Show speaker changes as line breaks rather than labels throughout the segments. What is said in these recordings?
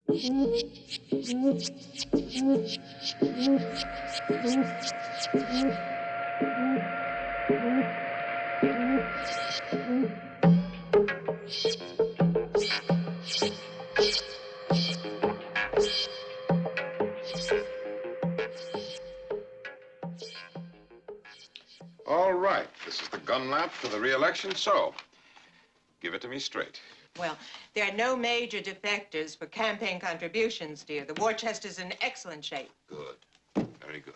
All right, this is the gun lap for the re-election, so give it to me straight.
Well, there are no major defectors for campaign contributions, dear. The war chest is in excellent shape.
Good, very good.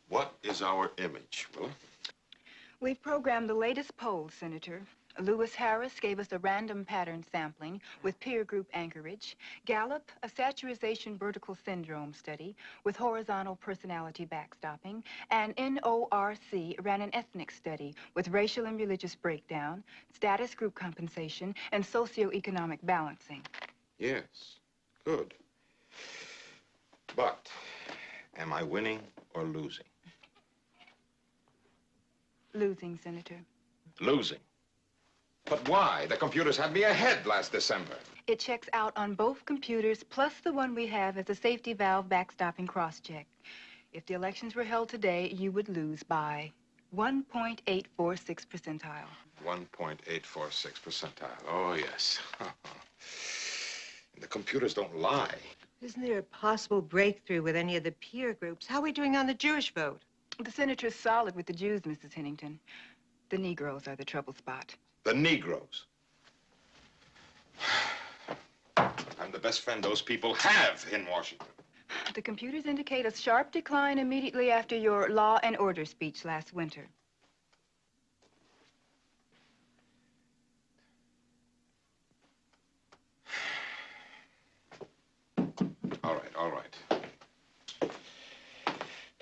What is our image, Willa?
We've programmed the latest polls, Senator. Lewis Harris gave us a random pattern sampling with peer group anchorage. Gallup, a saturation vertical syndrome study with horizontal personality backstopping. And NORC ran an ethnic study with racial and religious breakdown, status group compensation, and socioeconomic balancing.
Yes, good. But am I winning or losing?
Losing, Senator.
Losing? But why? The computers had me ahead last December.
It checks out on both computers, plus the one we have as a safety valve backstopping cross-check. If the elections were held today, you would lose by 1.846 percentile.
1.846 percentile. Oh, yes. The computers don't lie.
Isn't there a possible breakthrough with any of the peer groups? How are we doing on the Jewish vote?
The senator's solid with the Jews, Mrs. Hennington. The Negroes are the trouble spot.
The Negroes. I'm the best friend those people have in Washington.
The computers indicate a sharp decline immediately after your law and order speech last winter.
All right.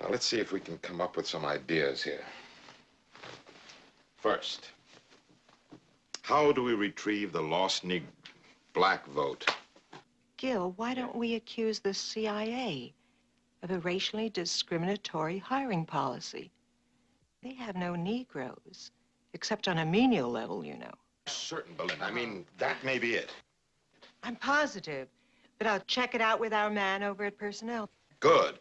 Now, let's see if we can come up with some ideas here. First, how do we retrieve the lost black vote?
Gil, why don't we accuse the CIA of a racially discriminatory hiring policy? They have no Negroes, except on a menial level, you know.
Certain, Belinda. I mean, that may be it.
I'm positive, but I'll check it out with our man over at Personnel.
Good.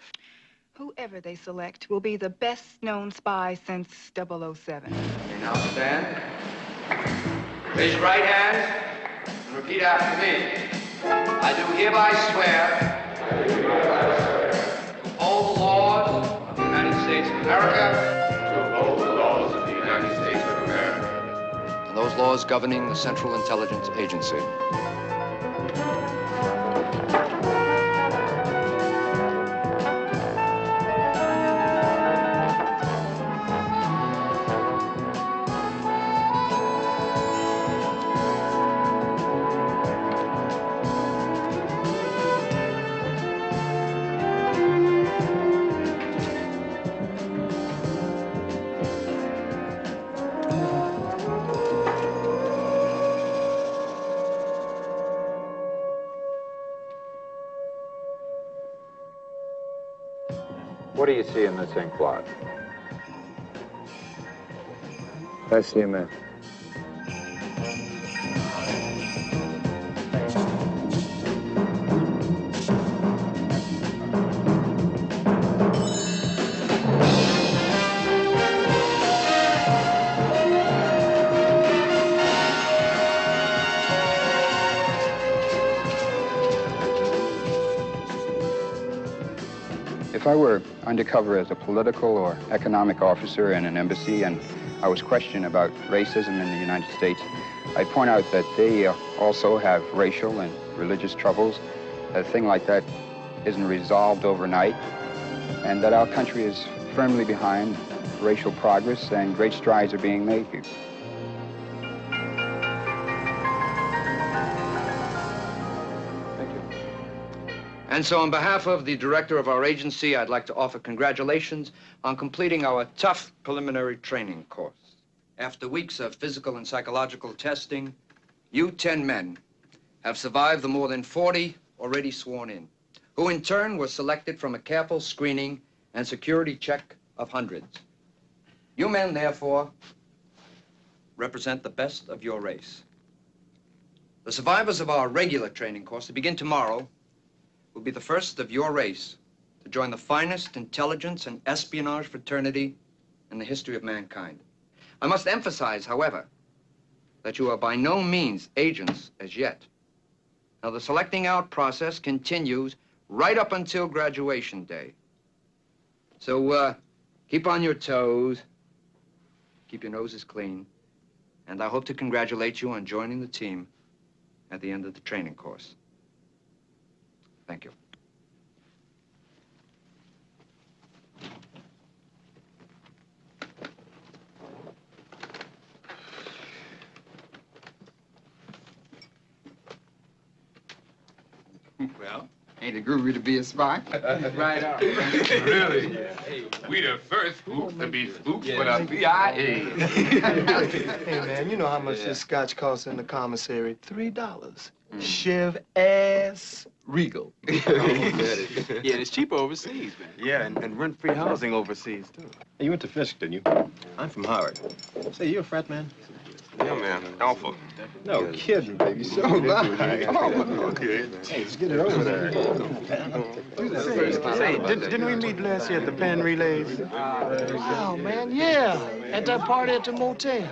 Whoever they select will be the best-known spy since 007.
You now stand. Raise your right hand and repeat after me. I do hereby swear to uphold the laws of the United States of America.
To uphold the laws of the United States of America.
And those laws governing the Central Intelligence Agency.
What do you see in this ink blot?
I see a man. If I were undercover as a political or economic officer in an embassy and I was questioned about racism in the United States, I'd point out that they also have racial and religious troubles. A thing like that isn't resolved overnight, and that our country is firmly behind racial progress and great strides are being made here.
And so on behalf of the director of our agency, I'd like to offer congratulations on completing our tough preliminary training course. After weeks of physical and psychological testing, you 10 men have survived the more than 40 already sworn in, who in turn were selected from a careful screening and security check of hundreds. You men, therefore, represent the best of your race. The survivors of our regular training course, to begin tomorrow, will be the first of your race to join the finest intelligence and espionage fraternity in the history of mankind. I must emphasize, however, that you are by no means agents as yet. Now, the selecting out process continues right up until graduation day. So, keep on your toes, keep your noses clean, and I hope to congratulate you on joining the team at the end of the training course. Thank you.
Well, ain't it groovy to be a spy?
Right on. Really? Hey, we the first spook to be spooked for the CIA.
Hey, man, you know how much this scotch costs in the commissary? $3. Chev ass Regal.
Yeah, and it's cheaper overseas, man.
Yeah, and rent-free housing overseas, too.
Hey, you went to Fisk, didn't you? I'm from Howard. Say, you a frat man?
Yeah, man. Alpha.
No kidding, baby. So am I. Oh, okay. Hey, let's get it over there.
Say, didn't we meet last year at the pen relays? Oh, man, yeah. At that party at the motel.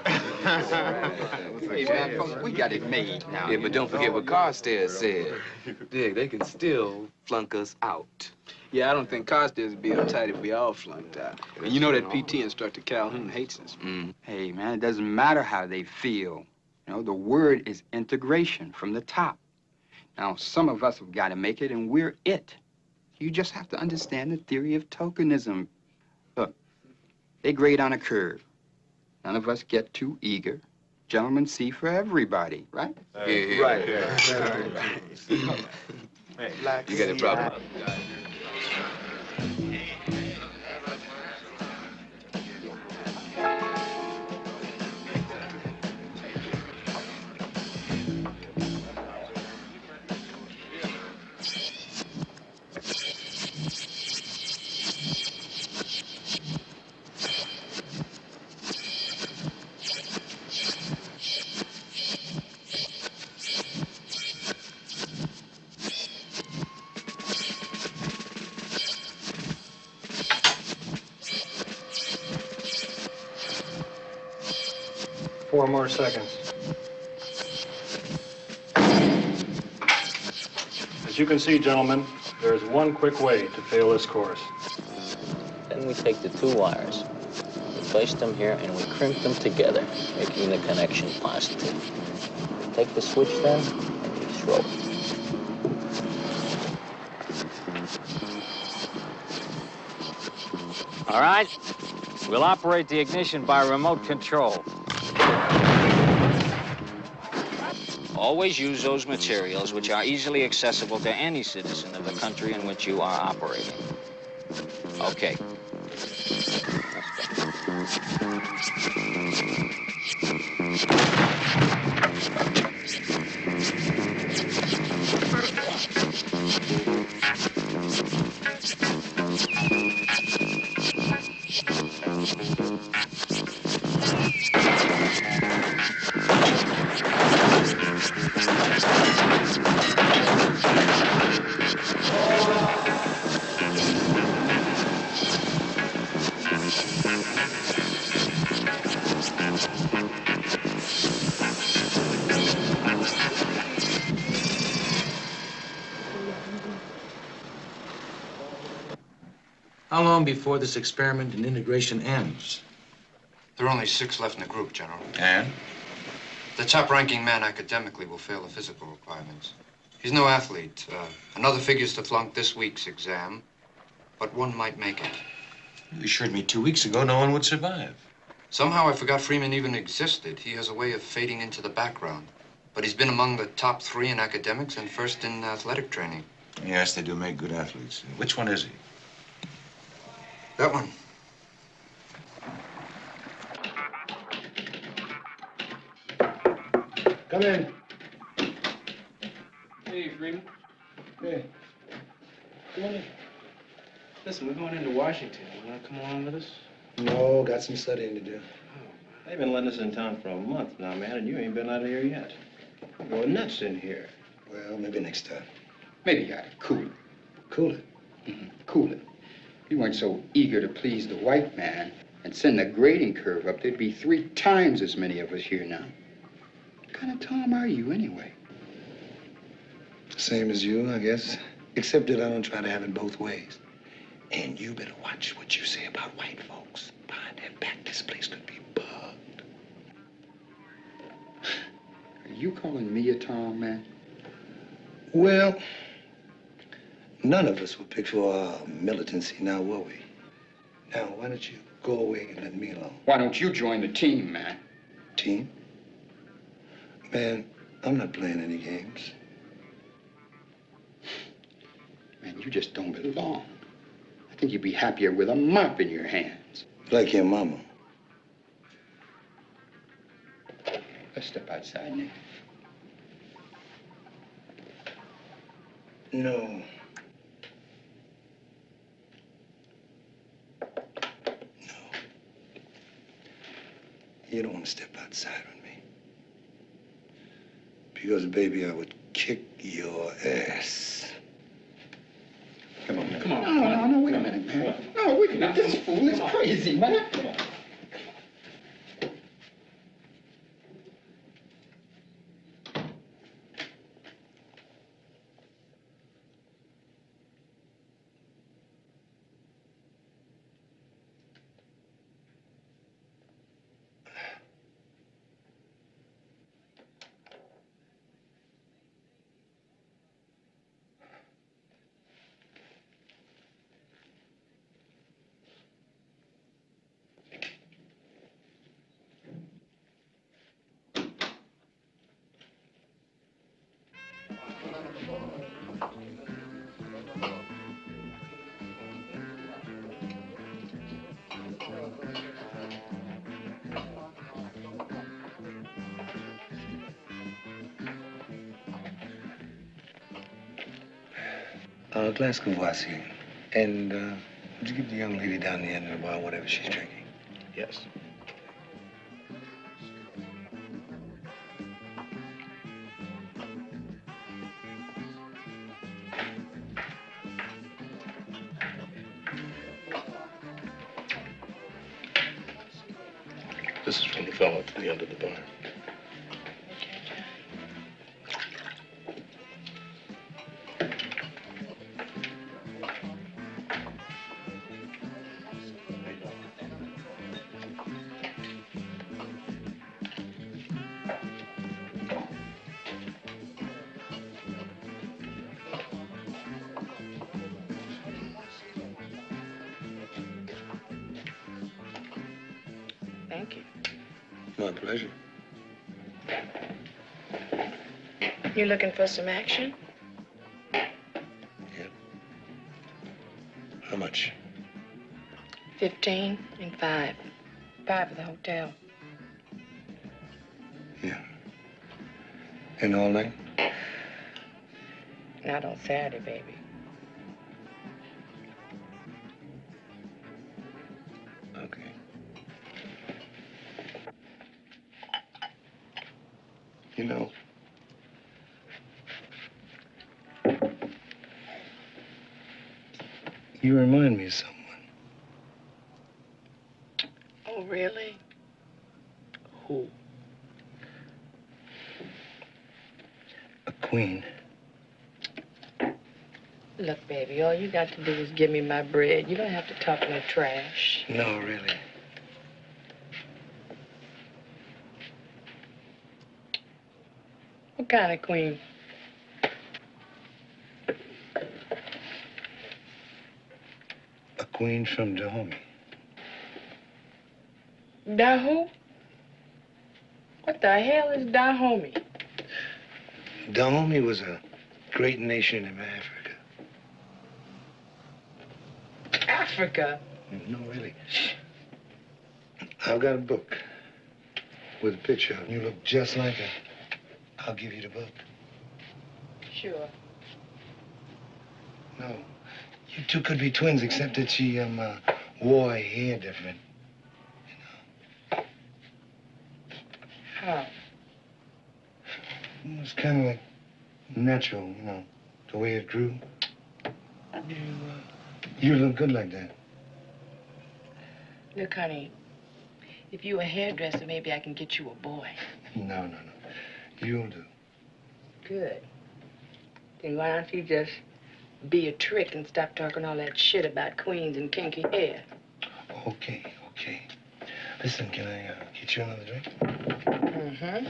Hey, man, we got it made now.
Yeah, but don't forget what Carstairs said. Dig, they can still flunk us out.
Yeah, I don't think Carstairs would be uptight if we all flunked out. And you know that PT instructor Calhoun hates us.
Hey, man, it doesn't matter how they feel. You know, the word is integration from the top. Now, some of us have got to make it, and we're it. You just have to understand the theory of tokenism. Look, they grade on a curve. None of us get too eager. Gentlemen see for everybody, right?
Yeah.
Right.
Hey, you got a problem?
Four more seconds. As you can see, gentlemen, there is one quick way to fail this course.
Then we take the two wires, we place them here, and we crimp them together, making the connection positive. Take the switch then, and we throw it.
All right, we'll operate the ignition by remote control. Always use those materials which are easily accessible to any citizen of the country in which you are operating. Okay.
How long before this experiment in integration ends?
There are only 6 left in the group, General.
And?
The top-ranking man academically will fail the physical requirements. He's no athlete. Another figures to flunk this week's exam, but one might make it.
You assured me 2 weeks ago no one would survive.
Somehow I forgot Freeman even existed. He has a way of fading into the background. But he's been among the top 3 in academics and first in athletic training.
Yes, they do make good athletes. Which one is he?
That one.
Come in.
Hey, Freeman.
Hey.
Come on in. Listen, we're going into Washington. You want to come along with us?
No, got some studying to do. They've been letting us in town for a month now, man, and you ain't been out of here yet. Going nuts in here.
Well, maybe next time. Maybe you ought to cool it. Cool it? Cool it. If you weren't so eager to please the white man and send the grading curve up, there'd be 3 times as many of us here now. What kind of Tom are you, anyway?
Same as you, I guess. Except that I don't try to have it both ways. And you better watch what you say about white folks. Behind their back, this place could be bugged.
Are you calling me a Tom, man?
Well, none of us were picked for our militancy, now were we? Now, why don't you go away and let me alone?
Why don't you join the team, man?
Team? Man, I'm not playing any games.
Man, you just don't belong. I think you'd be happier with a mop in your hands.
Like your mama.
Let's step outside, Nick.
No. No. You don't want to step outside with me. Because, baby, I would kick your ass.
Come on, man. Come on. No, wait a minute, man. No, wait a minute. This fool is crazy, man. Come on.
Glass Kvassian. And, would you give the young lady down the end of the bar whatever she's drinking?
Yes. This is from the fellow at the end of the bar.
Thank you.
My pleasure.
You looking for some action?
Yeah. How much?
15 and 5. 5 for the hotel.
Yeah. And all night?
Not on Saturday, baby.
Okay. You know, you remind me of someone.
Oh, really? Who?
A queen.
Look, baby, all you got to do is give me my bread. You don't have to talk no trash.
No, really.
What kind of queen?
A queen from Dahomey.
Dahoo? What the hell is Dahomey?
Dahomey was a great nation in Africa.
Africa?
No, really. I've got a book with a picture of you. You look just like her. I'll give you the book.
Sure.
No. You two could be twins, except that she, wore her hair different.
How?
It was kind of like natural, you know, the way it grew. You look good like that.
Look, honey, if you a hairdresser, maybe I can get you a boy.
No. You'll do.
Good. Then why don't you just be a trick and stop talking all that shit about queens and kinky hair?
Okay. Listen, can I get you another drink?
Mm-hmm.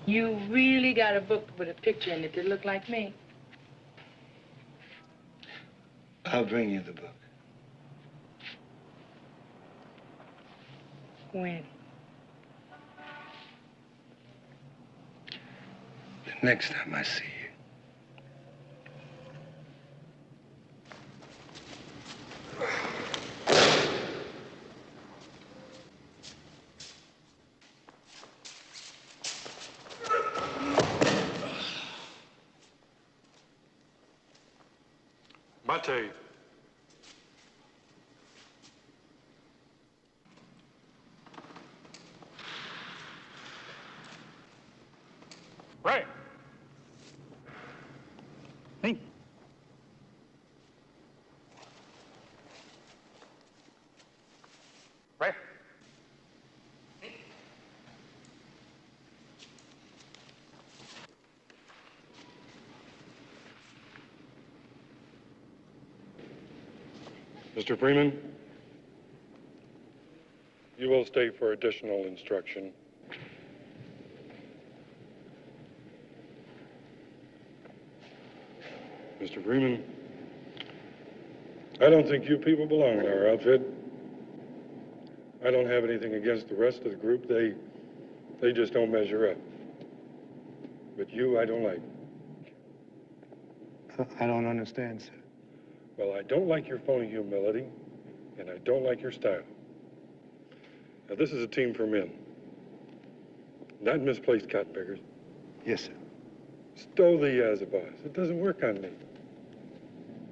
You really got a book with a picture in it that look like me?
I'll bring you the book.
When?
The next time I see you.
Mate. Right.
Hey.
Right. Mr. Freeman, you will stay for additional instruction. Mr. Freeman, I don't think you people belong in our outfit. I don't have anything against the rest of the group. They just don't measure up. But you, I don't like.
I don't understand, sir.
Well, I don't like your phony humility, and I don't like your style. Now, this is a team for men, not misplaced cotton-pickers.
Yes, sir.
Stow the as a boss. It doesn't work on me.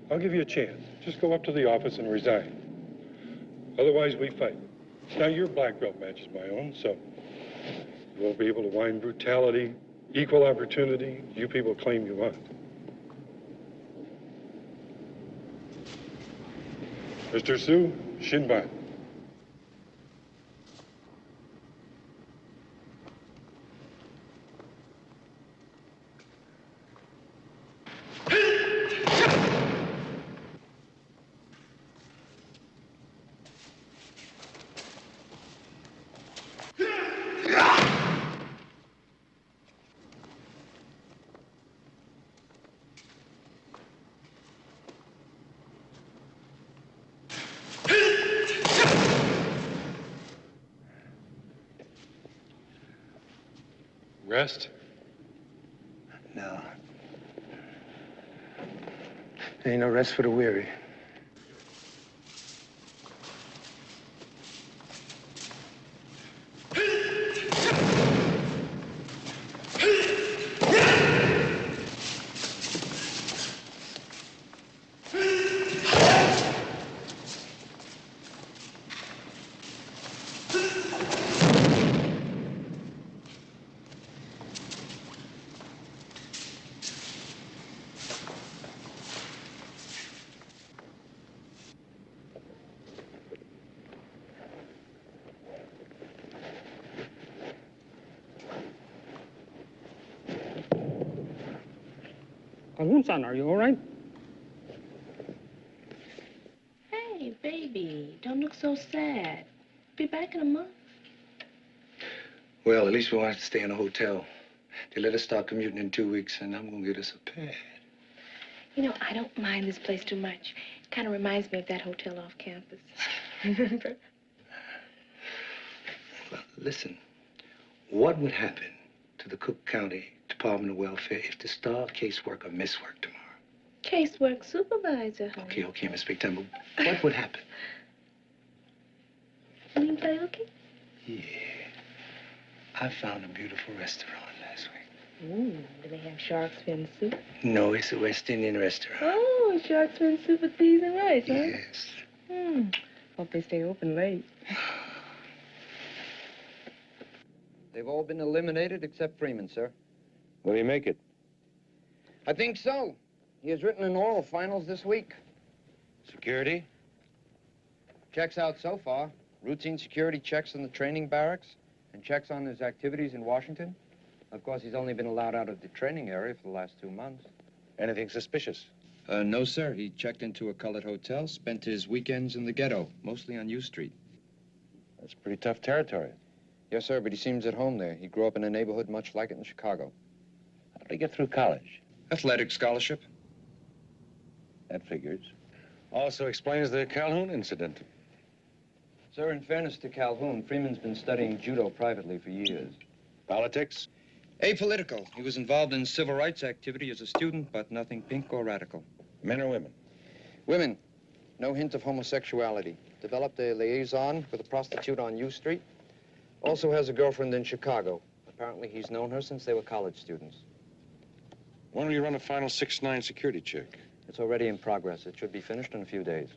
I'll give you a chance. Just go up to the office and resign. Otherwise, we fight. Now, your black belt matches my own, so you won't be able to whine brutality, equal opportunity you people claim you want. Mr. Sue, Shinban. Rest?
No. There ain't no rest for the weary.
Calhoun-san, are you all right?
Hey, baby, don't look so sad. Be back in a month.
Well, at least we won't have to stay in a hotel. They let us start commuting in 2 weeks, and I'm gonna get us a pad.
You know, I don't mind this place too much. Kind of reminds me of that hotel off campus. Remember?
Well, listen, what would happen to the Cook County Department of Welfare if the star caseworker misworked tomorrow?
Casework supervisor, honey.
Okay, Miss Big Time, but what would happen?
You mean play hooky?
Yeah. I found a beautiful restaurant last week.
Do they have shark's fin soup?
No, it's a West Indian restaurant.
Oh, shark's fin soup with peas and rice, huh?
Yes.
Hope they stay open late.
They've all been eliminated except Freeman, sir.
Will he make it?
I think so. He has written an oral finals this week.
Security?
Checks out so far. Routine security checks in the training barracks and checks on his activities in Washington. Of course, he's only been allowed out of the training area for the last 2 months.
Anything suspicious?
No, sir. He checked into a colored hotel, spent his weekends in the ghetto, mostly on U Street.
That's pretty tough territory.
Yes, sir, but he seems at home there. He grew up in a neighborhood much like it in Chicago.
How did he get through college?
Athletic scholarship.
That figures. Also explains the Calhoun incident.
Sir, in fairness to Calhoun, Freeman's been studying judo privately for years.
Politics?
Apolitical. He was involved in civil rights activity as a student, but nothing pink or radical.
Men or women?
Women. No hint of homosexuality. Developed a liaison with a prostitute on U Street. Also has a girlfriend in Chicago. Apparently he's known her since they were college students.
When will you run a final 6'9" security check?
It's already in progress. It should be finished in a few days.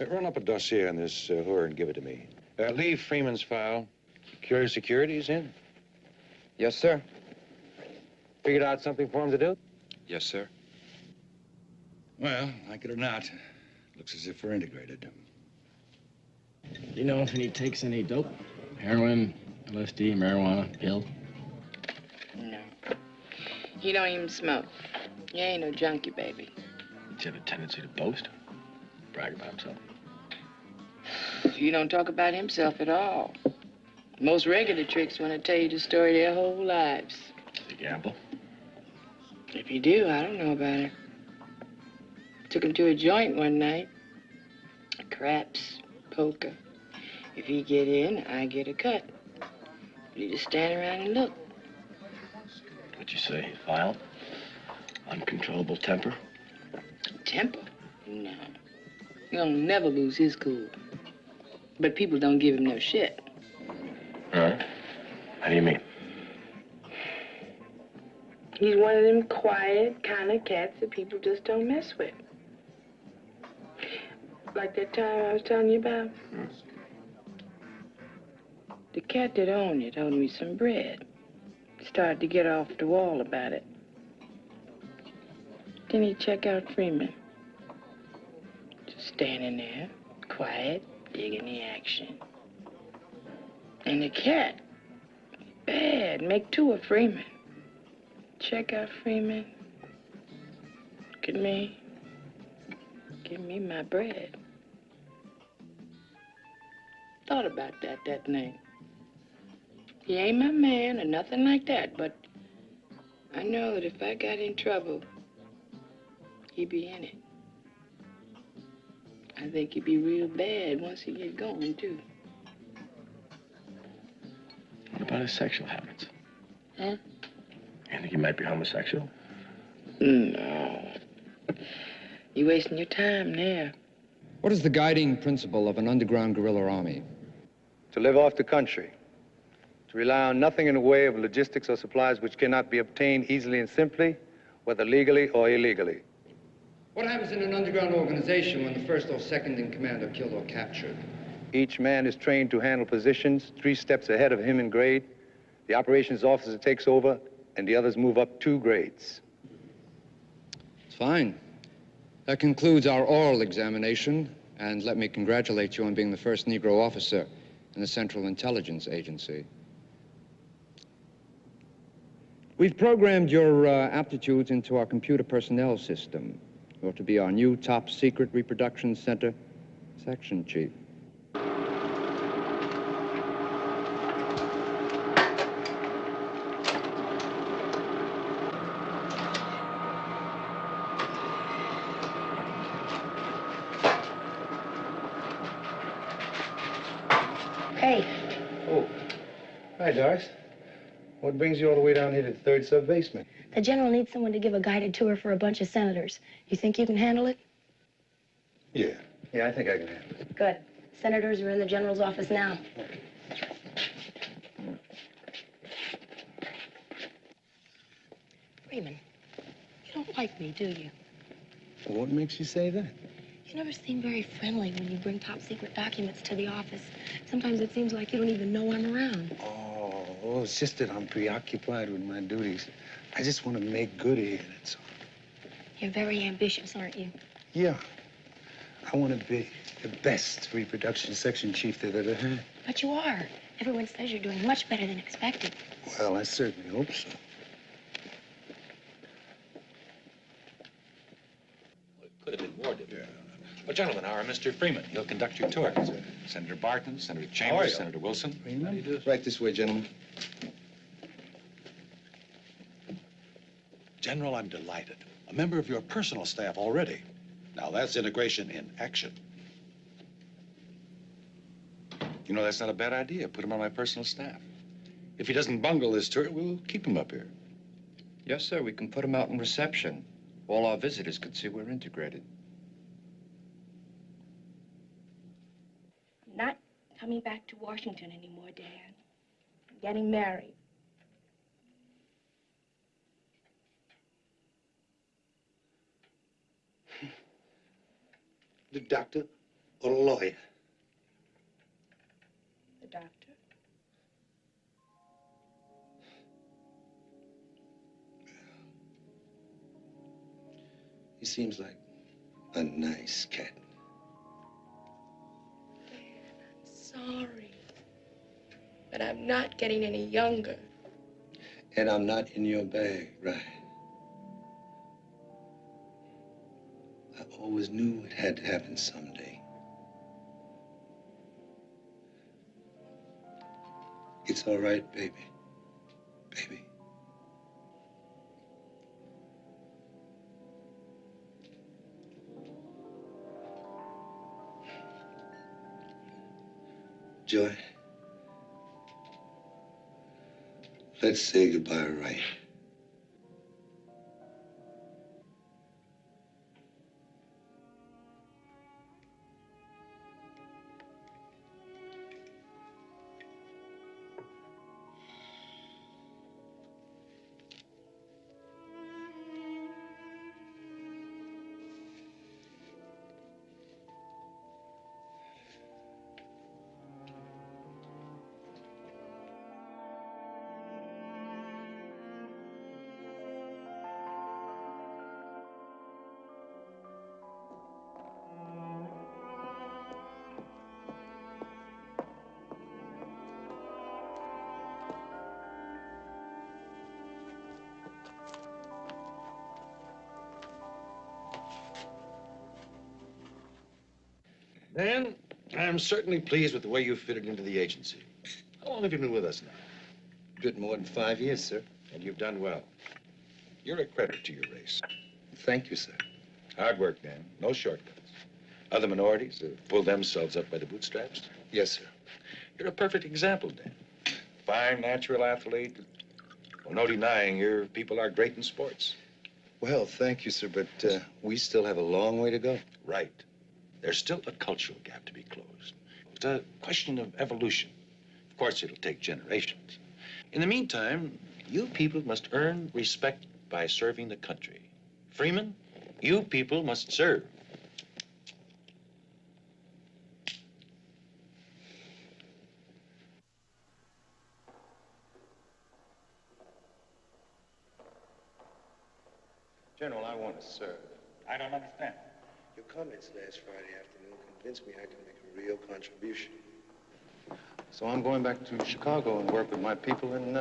Run up a dossier on this whore and give it to me. Leave Freeman's file. Secure security's in.
Yes, sir.
Figured out something for him to do?
Yes, sir.
Well, like it or not, looks as if we're integrated.
Do you know if he takes any dope? Heroin, LSD, marijuana, pills?
No. He don't even smoke. He ain't no junkie, baby.
Does he have a tendency to boast? Brag about himself?
He don't talk about himself at all. Most regular tricks want to tell you the story of their whole lives.
Does he gamble?
If he do, I don't know about it. Took him to a joint one night. Craps, poker. If he get in, I get a cut. But he just stand around and look.
What'd you say? He's violent? Uncontrollable temper?
Temper? No. He'll never lose his cool. But people don't give him no shit.
Huh? How do you mean?
He's one of them quiet kind of cats that people just don't mess with. Like that time I was telling you about. The cat that owned it owed me some bread. Started to get off the wall about it. Then he check out Freeman. Just standing there, quiet, digging the action. And the cat, bad, make two of Freeman. Check out Freeman. Look at me. Give me my bread. Thought about that night. He ain't my man or nothing like that, but I know that if I got in trouble, he'd be in it. I think he'd be real bad once he get going, too.
What about his sexual habits?
Huh?
You think he might be homosexual?
No. You're wasting your time there.
What is the guiding principle of an underground guerrilla army?
To live off the country. To rely on nothing in the way of logistics or supplies which cannot be obtained easily and simply, whether legally or illegally.
What happens in an underground organization when the first or second in command are killed or captured?
Each man is trained to handle positions 3 steps ahead of him in grade. The operations officer takes over, and the others move up 2 grades.
It's fine. That concludes our oral examination, and let me congratulate you on being the first Negro officer in the Central Intelligence Agency. We've programmed your aptitudes into our computer personnel system. You're to be our new top secret reproduction center section chief.
Hey.
Oh. Hi, Doris. What brings you all the way down here to the 3rd sub-basement?
The general needs someone to give a guided tour for a bunch of senators. You think you can handle it?
Yeah. Yeah, I think I can handle it.
Good. Senators are in the general's office now. Freeman, you don't like me, do you?
What makes you say that?
You never seem very friendly when you bring top secret documents to the office. Sometimes it seems like you don't even know I'm around.
Oh, it's just that I'm preoccupied with my duties. I just want to make good here, that's all.
You're very ambitious, aren't you?
Yeah. I want to be the best reproduction section chief they've ever had.
But you are. Everyone says you're doing much better than expected.
Well, I certainly hope so.
Could have been more, didn't it? Well, gentlemen, our Mr. Freeman, he'll conduct your tour. Senator Barton, Senator Chambers, Senator Wilson.
Freeman? Right this way, gentlemen.
General, I'm delighted. A member of your personal staff already. Now, that's integration in action.
You know, that's not a bad idea. Put him on my personal staff. If he doesn't bungle this tour, we'll keep him up here.
Yes, sir. We can put him out in reception. All our visitors could see we're integrated.
I'm not coming back to Washington anymore, Dad. I'm getting married.
The doctor or the lawyer?
The doctor.
He seems like a nice cat.
Sorry. But I'm not getting any younger.
And I'm not in your bag, right? I always knew it had to happen someday. It's all right, baby. Baby. Joy, let's say goodbye right.
Dan, I'm certainly pleased with the way you fitted into the agency. How long have you been with us now?
Good more than 5 years, sir.
And you've done well. You're a credit to your race.
Thank you, sir.
Hard work, Dan. No shortcuts. Other minorities have pulled themselves up by the bootstraps.
Yes, sir.
You're a perfect example, Dan. Fine, natural athlete. Well, no denying your people are great in sports.
Well, thank you, sir, but we still have a long way to go.
Right. There's still a cultural gap to be closed. It's a question of evolution. Of course, it'll take generations. In the meantime, you people must earn respect by serving the country. Freeman, you people must serve.
General, I want to serve.
I don't understand.
Your comments last Friday afternoon convinced me I can make a real contribution. So I'm going back to Chicago and work with my people and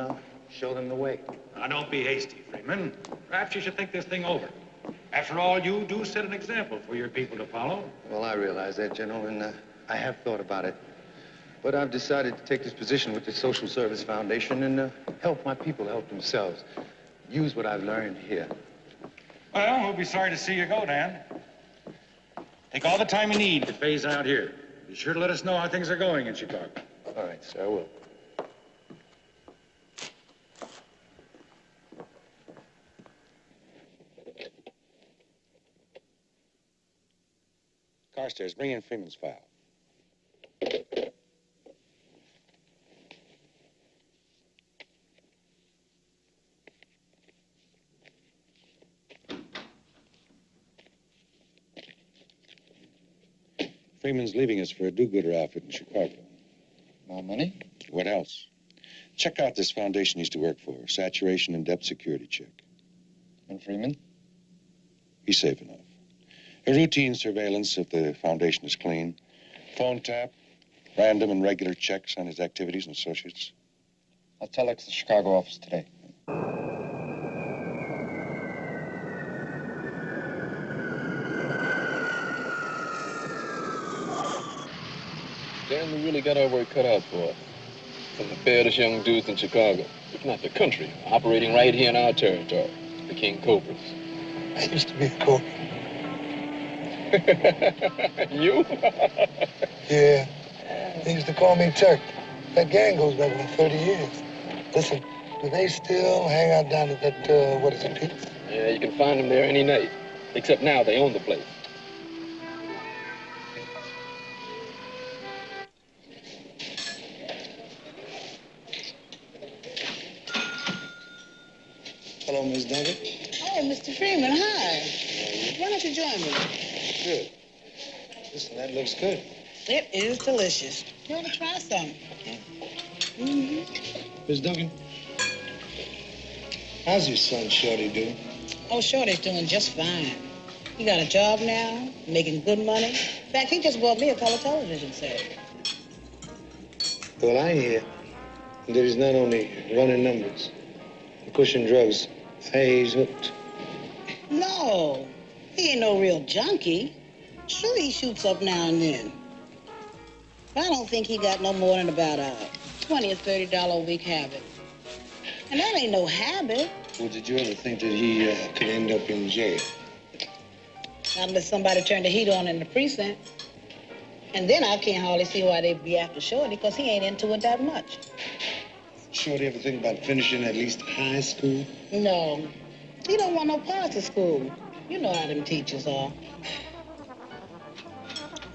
show them the way.
Now, don't be hasty, Freeman. Perhaps you should think this thing over. After all, you do set an example for your people to follow.
Well, I realize that, General, and I have thought about it. But I've decided to take this position with the Social Service Foundation and help my people help themselves. Use what I've learned here.
Well, we'll be sorry to see you go, Dan. Take all the time you need to phase out here. Be sure to let us know how things are going in Chicago.
All right, sir, I will.
Carstairs, bring in Freeman's file. Freeman's leaving us for a do-gooder outfit in Chicago.
More money?
What else? Check out this foundation he's to work for. Saturation and depth security check.
And Freeman?
He's safe enough. A routine surveillance if the foundation is clean. Phone tap. Random and regular checks on his activities and associates.
I'll telex the Chicago office today.
Dan, we really got our work cut out for us. Some of the fairest young dudes in Chicago, if not the country, operating right here in our territory, the King Cobras.
I used to be a Cobra.
You?
Yeah. They used to call me Turk. That gang goes back about 30 years. Listen, do they still hang out down at that, what is it, Pete's?
Yeah, you can find them there any night. Except now they own the place.
Hello, Miss Duncan.
Oh, Mr. Freeman, hi. Why don't you join me?
Good. Listen, that looks good.
It is delicious. You want to try some?
Miss Duncan, how's your son, Shorty, doing?
Oh, Shorty's doing just fine. He got a job now, making good money. In fact, he just bought me a color television set.
Well, I hear that he's not only running numbers, pushing drugs. He's hooked.
No, he ain't no real junkie. Sure, he shoots up now and then. But I don't think he got no more than about a $20 or $30 a week habit. And that ain't no habit.
Well, did you ever think that he could end up in jail?
Not unless somebody turned the heat on in the precinct. And then I can't hardly see why they'd be after Shorty, because he ain't into it that much.
Shorty ever think about finishing at least high school?
No, he don't want no parts of school. You know how them teachers are.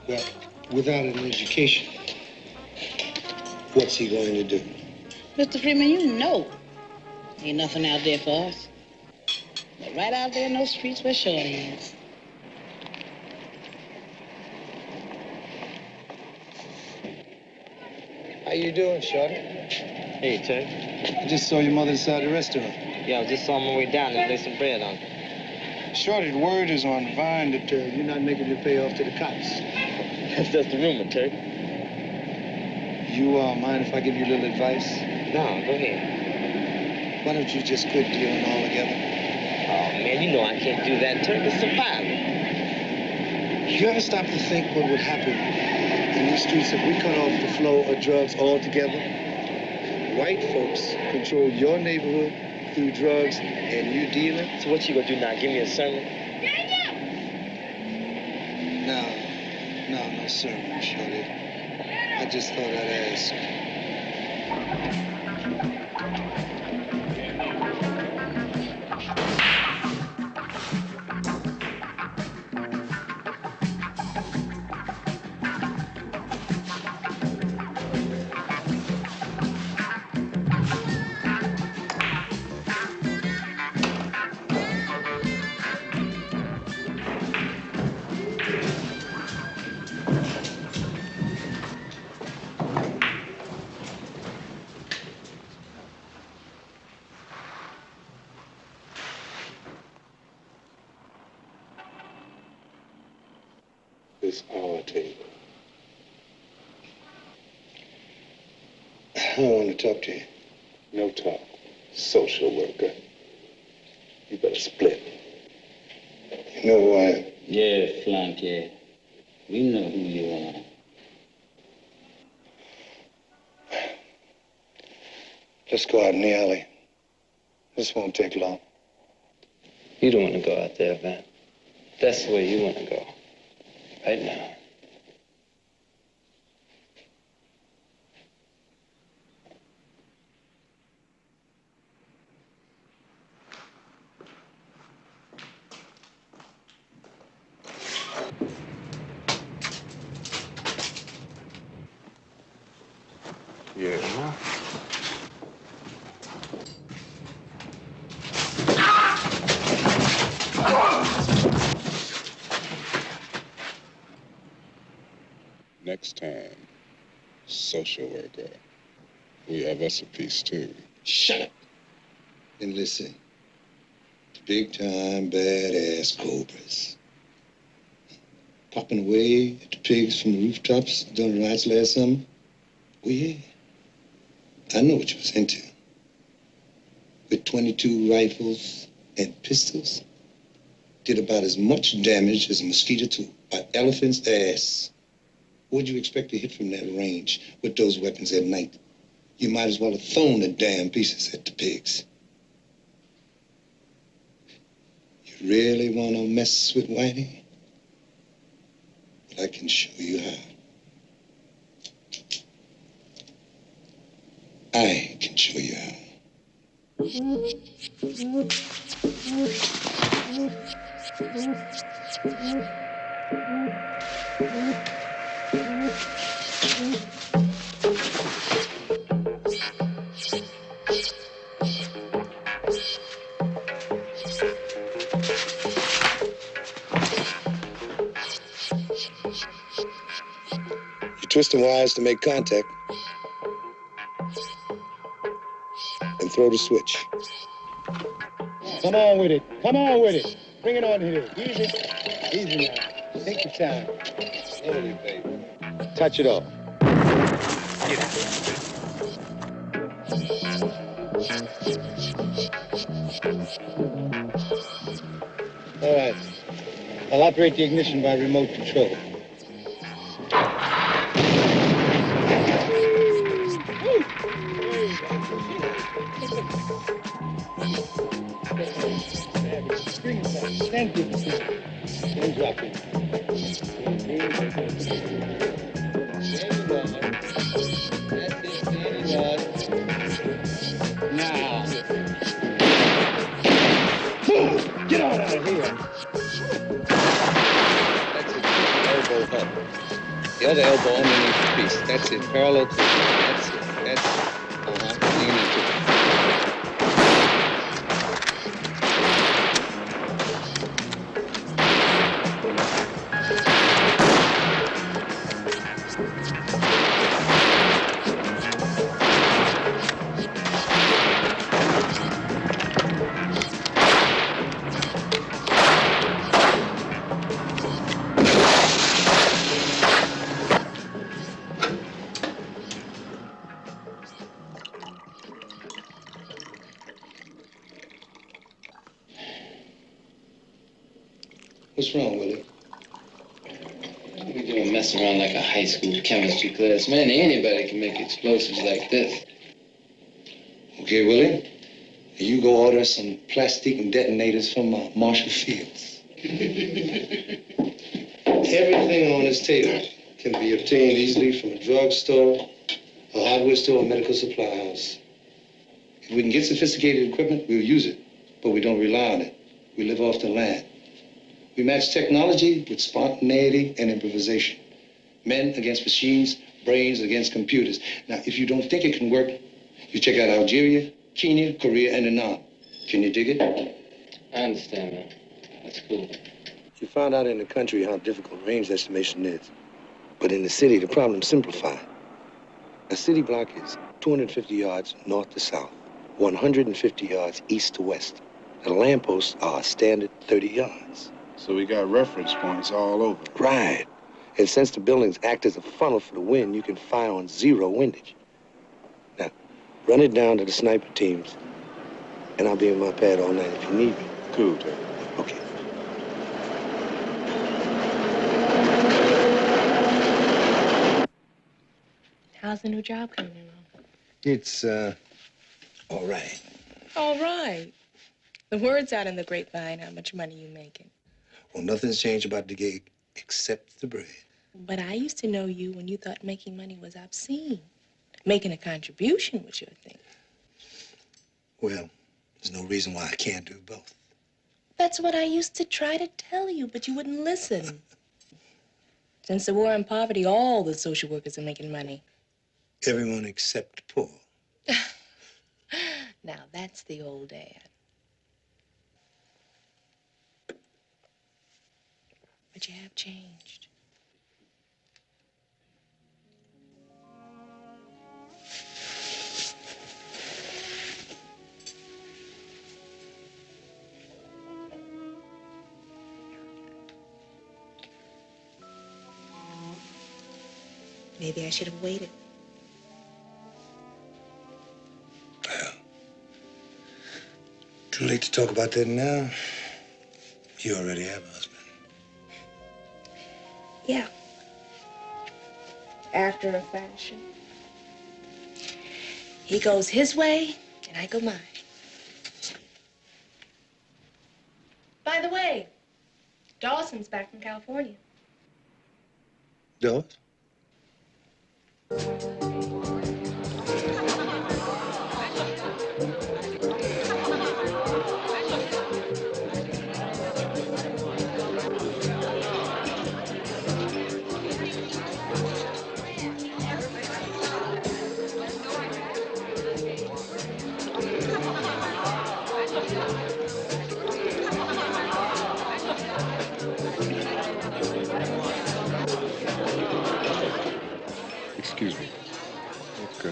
Well, without an education, what's he going to do?
Mr. Freeman, you know ain't nothing out there for us. But right out there in those streets where Shorty is.
How you doing, Shorty?
Hey, Ted.
I just saw your mother inside the restaurant.
Yeah, I was just on my way down to lay some bread on.
Shorty, the word is on Vine that you're not making your payoff to the cops.
That's just a rumor, Turk.
You mind if I give you a little advice?
No, go ahead.
Why don't you just quit dealing altogether?
Oh, man, you know I can't do that, Turk. It's survival.
You ever stop to think what would happen in these streets if we cut off the flow of drugs altogether? White folks control your neighborhood through drugs and you dealing.
So what you gonna do now? Give me a sermon?
No sermon, Shorty. I just thought I'd ask.
This our table.
I want to talk to you.
No talk. Social worker. You better split.
You know who I am?
Yeah, Flunkhead. We know who you are.
Let's go out in the alley. This won't take long.
You don't want to go out there, Van. That's the way you want to go. Right now.
Yeah.
next time, social worker. We have us a piece, too.
Shut up. And listen. Big-time, badass cobras. Popping away at the pigs from the rooftops during the riots last summer. Oh, yeah. I know what you was into. With 22 rifles and pistols, did about as much damage as a mosquito to an elephant's ass. What'd you expect to hit from that range with those weapons at night? You might as well have thrown the damn pieces at the pigs. You really want to mess with Whitey? Well, I can show you how. I can show you how. You twist the wires to make contact and throw the switch.
Come on with it. Come on with it. Bring it on here. Easy. Easy now. Take your time. Slowly, baby. Touch it off. Get it. All right. I'll operate the ignition by remote control. Thank you. And drop it. Now. Move! Get on out of here.
That's it. Elbow up. The other elbow underneath the piece. That's it. Parallel to it. That's it. That's it. Lean into it.
What's wrong with it?
We're doing mess around like a high school chemistry class. Man, anybody can make explosives like this.
Okay, Willie. You go order some plastic and detonators from Marshall Fields. Everything on this table can be obtained easily from a drugstore, a hardware store, or medical supply house. If we can get sophisticated equipment, we'll use it, but we don't rely on it. We live off the land. We match technology with spontaneity and improvisation. Men against machines, brains against computers. Now, if you don't think it can work, you check out Algeria, Kenya, Korea, and Vietnam. Can you dig it?
I understand, man. That's cool.
You found out in the country how difficult range estimation is. But in the city, the problem's simplified. A city block is 250 yards north to south, 150 yards east to west. The lampposts are a standard 30 yards.
So we got reference points all over.
Right. And since the buildings act as a funnel for the wind, you can fire on zero windage. Now, run it down to the sniper teams, and I'll be in my pad all night if you need me.
Cool, Ted.
Okay.
How's the new job coming along?
It's, all right.
All right. The word's out in the grapevine how much money you making.
Well, nothing's changed about the gig except the bread.
But I used to know you when you thought making money was obscene. Making a contribution was your thing.
Well, there's no reason why I can't do both.
That's what I used to try to tell you, but you wouldn't listen. Since the war on poverty, all the social workers are making money.
Everyone except Paul.
Now, that's the old dad. But you have changed. Maybe I should have waited.
Too late to talk about that now. You already have a husband.
Yeah. After a fashion. He goes his way, and I go mine. By the way, Dawson's back from California.
Dawes?
Excuse me. Look,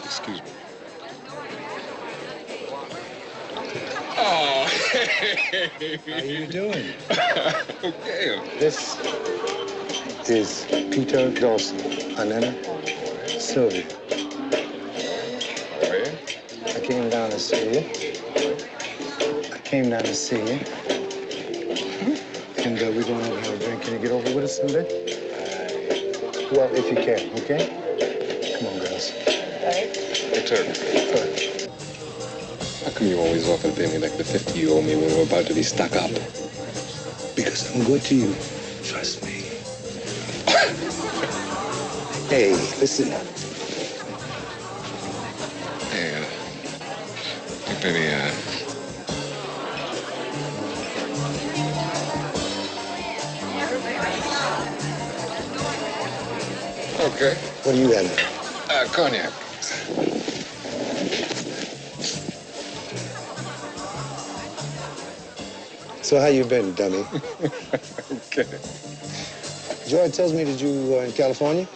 excuse me.
Oh,
How you doing?
okay.
This is Peter Dawson. Anena, Sylvia.
How are you?
I came down to see you. And we're going over to have a drink. Can you get over with us in a bit? Well, if you can, okay? Come on, girls.
Hey, Turk. How come you always offer to pay me like the 50 you owe me when we're about to be stuck up?
Because I'm good to you. Trust me. Hey, listen.
Hey, maybe, Okay.
What do you have?
Cognac.
So how you been, dummy?
Okay.
Joy tells me that you were in California?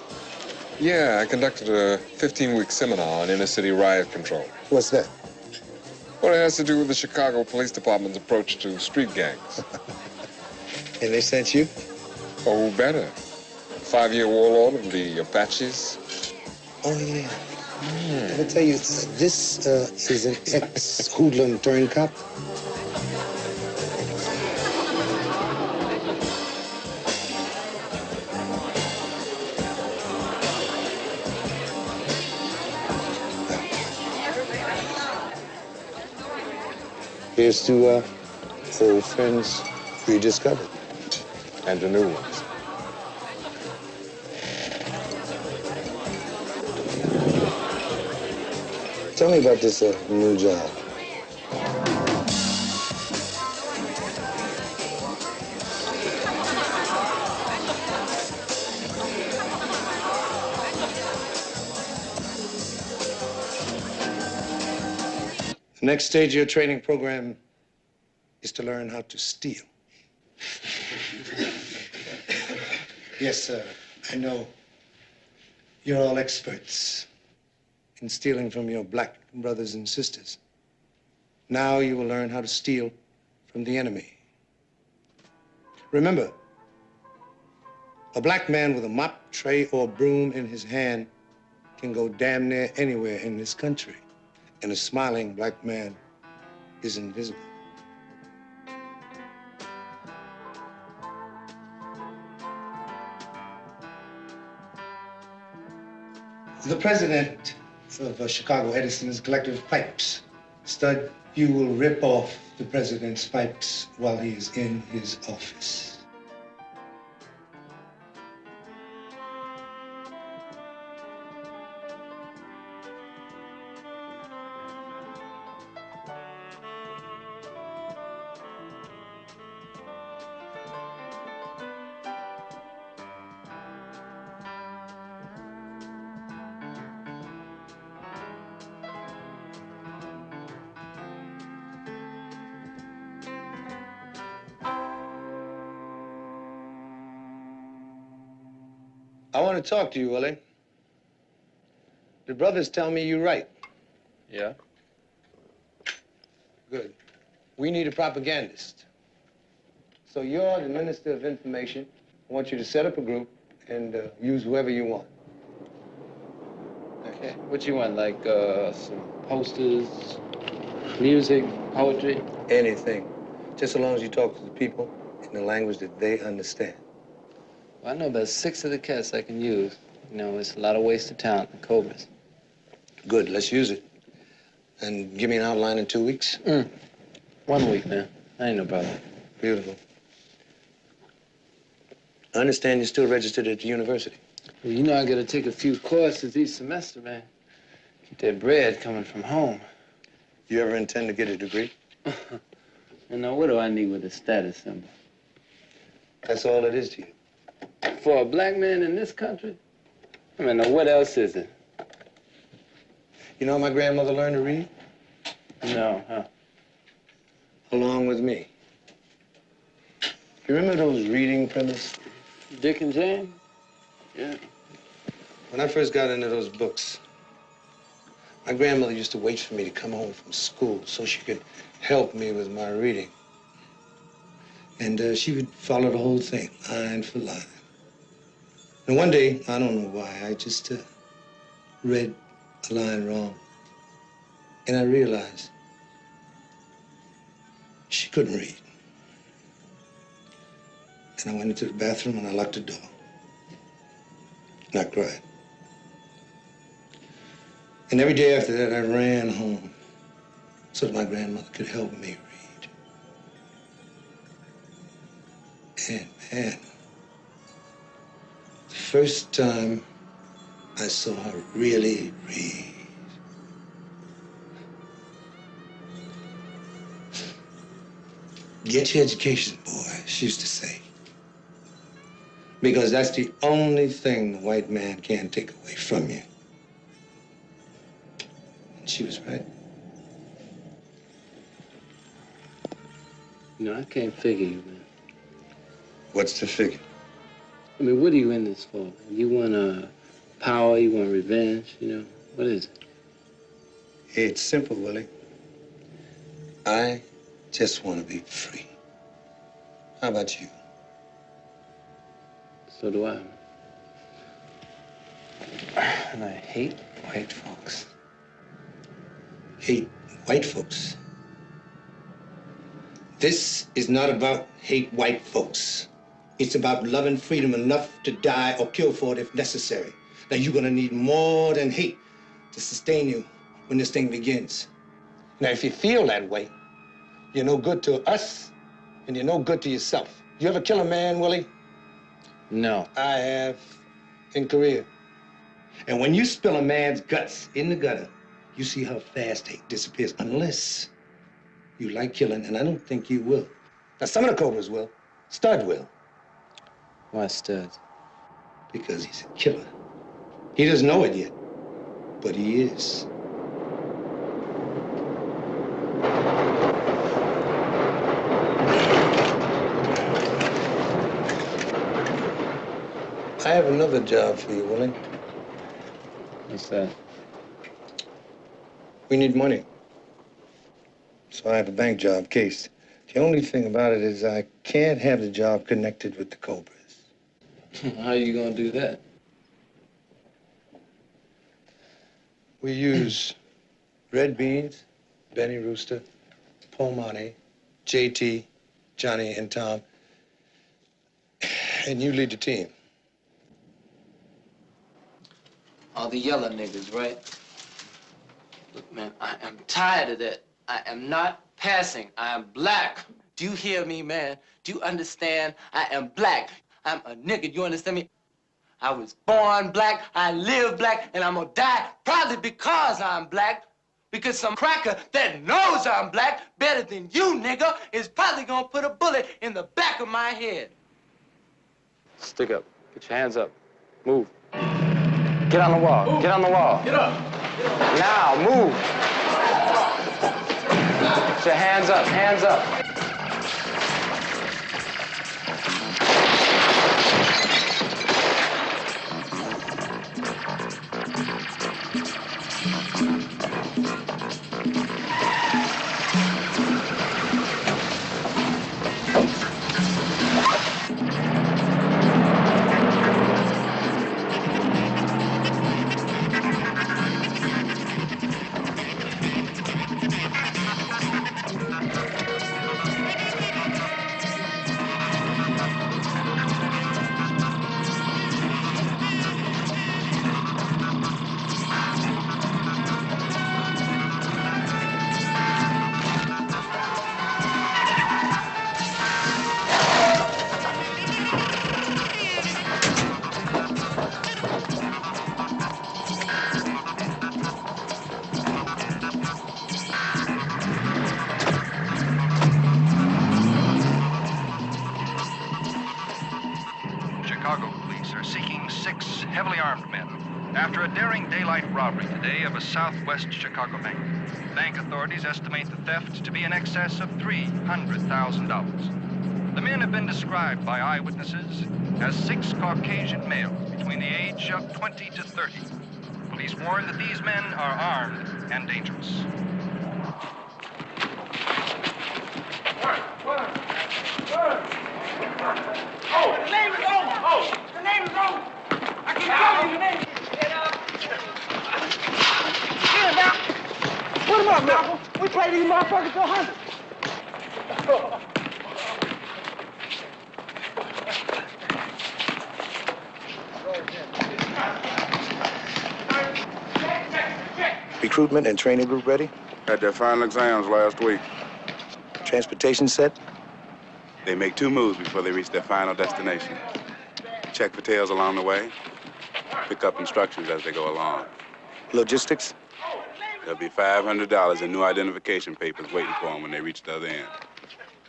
Yeah, I conducted a 15-week seminar on inner-city riot control.
What's that?
Well, it has to do with the Chicago Police Department's approach to street gangs.
And they sent you?
Oh, who better? 5-year warlord of the Apaches.
Oh, yeah. Let me tell you, this is an ex-hoodlum turned cop. Here's to old friends rediscovered.
And the new ones.
Tell me about this new job. The next stage of your training program is to learn how to steal. Yes, sir, I know. You're all experts in stealing from your black brothers and sisters. Now you will learn how to steal from the enemy. Remember, a black man with a mop, tray, or broom in his hand can go damn near anywhere in this country. And a smiling black man is invisible. The president of Chicago Edison's collective pipes. Stud, you will rip off the president's pipes while he is in his office. I want to talk to you, Willie. The brothers tell me you're right.
Yeah?
Good. We need a propagandist. So you're the Minister of Information. I want you to set up a group and use whoever you want.
Okay. What you want, like some posters, music, poetry?
Anything. Just so long as you talk to the people in the language that they understand.
Well, I know about 6 of the cats I can use. You know, it's a lot of wasted talent, the Cobras.
Good, let's use it. And give me an outline in 2 weeks.
1 week, man. I ain't no problem.
Beautiful. I understand you're still registered at the university.
Well, you know I gotta take a few courses each semester, man. Keep that bread coming from home.
You ever intend to get a degree?
And now what do I need with a status symbol?
That's all it is to you.
For a black man in this country? I mean, now what else is it?
You know how my grandmother learned to read?
No, huh?
Along with me. You remember those reading primers?
Dick and Jane? Yeah.
When I first got into those books, my grandmother used to wait for me to come home from school so she could help me with my reading. And she would follow the whole thing, line for line. And one day, I don't know why, I just read a line wrong. And I realized she couldn't read. And I went into the bathroom and I locked the door. And I cried. And every day after that, I ran home so that my grandmother could help me read. And man, the first time I saw her really read, get your education, boy, she used to say. Because that's the only thing the white man can take away from you. And she was right.
You know, I can't figure you, man.
What's the figure?
I mean, what are you in this for? You want power, you want revenge, you know? What is it?
It's simple, Willie. I just want to be free. How about you?
So do I. And I hate white folks.
Hate white folks? This is not about hate white folks. It's about loving freedom enough to die or kill for it if necessary. Now, you're gonna need more than hate to sustain you when this thing begins. Now, if you feel that way, you're no good to us, and you're no good to yourself. You ever kill a man, Willie?
No.
I have, in Korea. And when you spill a man's guts in the gutter, you see how fast hate disappears, unless you like killing, and I don't think you will. Now, some of the Cobras will. Stud will.
Why Stud?
Because he's a killer. He doesn't know it yet, but he is. I have another job for you, Willie.
What's that?
We need money. So I have a bank job cased. The only thing about it is I can't have the job connected with the Cobras.
How are you gonna do that?
We use Red Beans, Benny Rooster, Pomani, JT, Johnny, and Tom. And you lead the team.
All the yellow niggas, right? Look, man, I am tired of that. I am not passing. I am black. Do you hear me, man? Do you understand? I am black. I'm a nigga. You understand me? I was born black, I live black, and I'm gonna die probably because I'm black. Because some cracker that knows I'm black better than you, nigga, is probably gonna put a bullet in the back of my head. Stick up. Get your hands up. Move. Get on the wall. Move. Get on the wall. Get up. Now, move. Get your hands up. Hands up.
Chicago police are seeking 6 heavily armed men after a daring daylight robbery today of a southwest Chicago bank. Bank authorities estimate the theft to be in excess of $300,000. The men have been described by eyewitnesses as 6 Caucasian males between the age of 20 to 30. Police warn that these men are armed and dangerous.
Oh, the name is on! Oh, the name is on! I keep telling you the name. Get up! Get him out! Put him up, Malcolm. We play these motherfuckers to 100.
Recruitment and training group ready?
Had their final exams last week.
Transportation set?
They make 2 moves before they reach their final destination. Check for tails along the way. Pick up instructions as they go along.
Logistics?
There'll be $500 in new identification papers waiting for them when they reach the other end.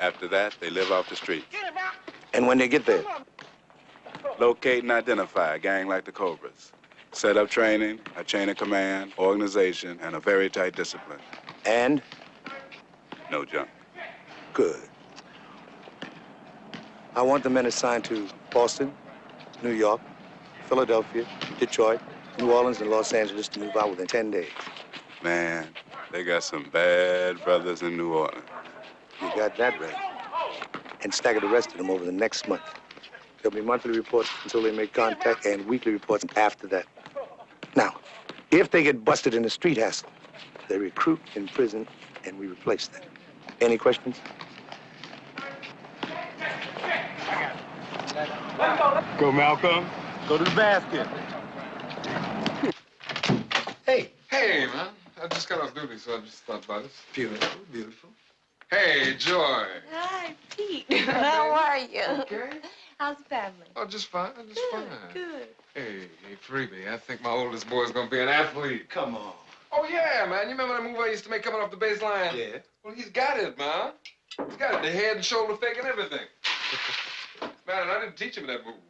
After that, they live off the street.
And when they get there?
Locate and identify a gang like the Cobras. Set up training, a chain of command, organization, and a very tight discipline.
And?
No junk.
Good. I want the men assigned to Boston, New York, Philadelphia, Detroit, New Orleans, and Los Angeles to move out within 10 days.
Man, they got some bad brothers in New Orleans.
You got that right. And stagger the rest of them over the next month. There'll be monthly reports until they make contact and weekly reports after that. Now, if they get busted in a street hassle, they recruit in prison and we replace them. Any questions?
Go, Malcolm. Go to the basket.
Hey, man. I just got off duty, so I just stopped by this.
Beautiful, beautiful.
Hey, Joy.
Hi, Pete. How are you?
Okay.
How's the family?
Oh, just fine, just fine.
Good.
Hey, Freebie, I think my oldest boy's gonna be an athlete.
Come on.
Oh, yeah, man. You remember that move I used to make coming off the baseline?
Yeah.
Well, he's got it, man. He's got it. The head and shoulder fake and everything. Man, and I didn't teach him that move.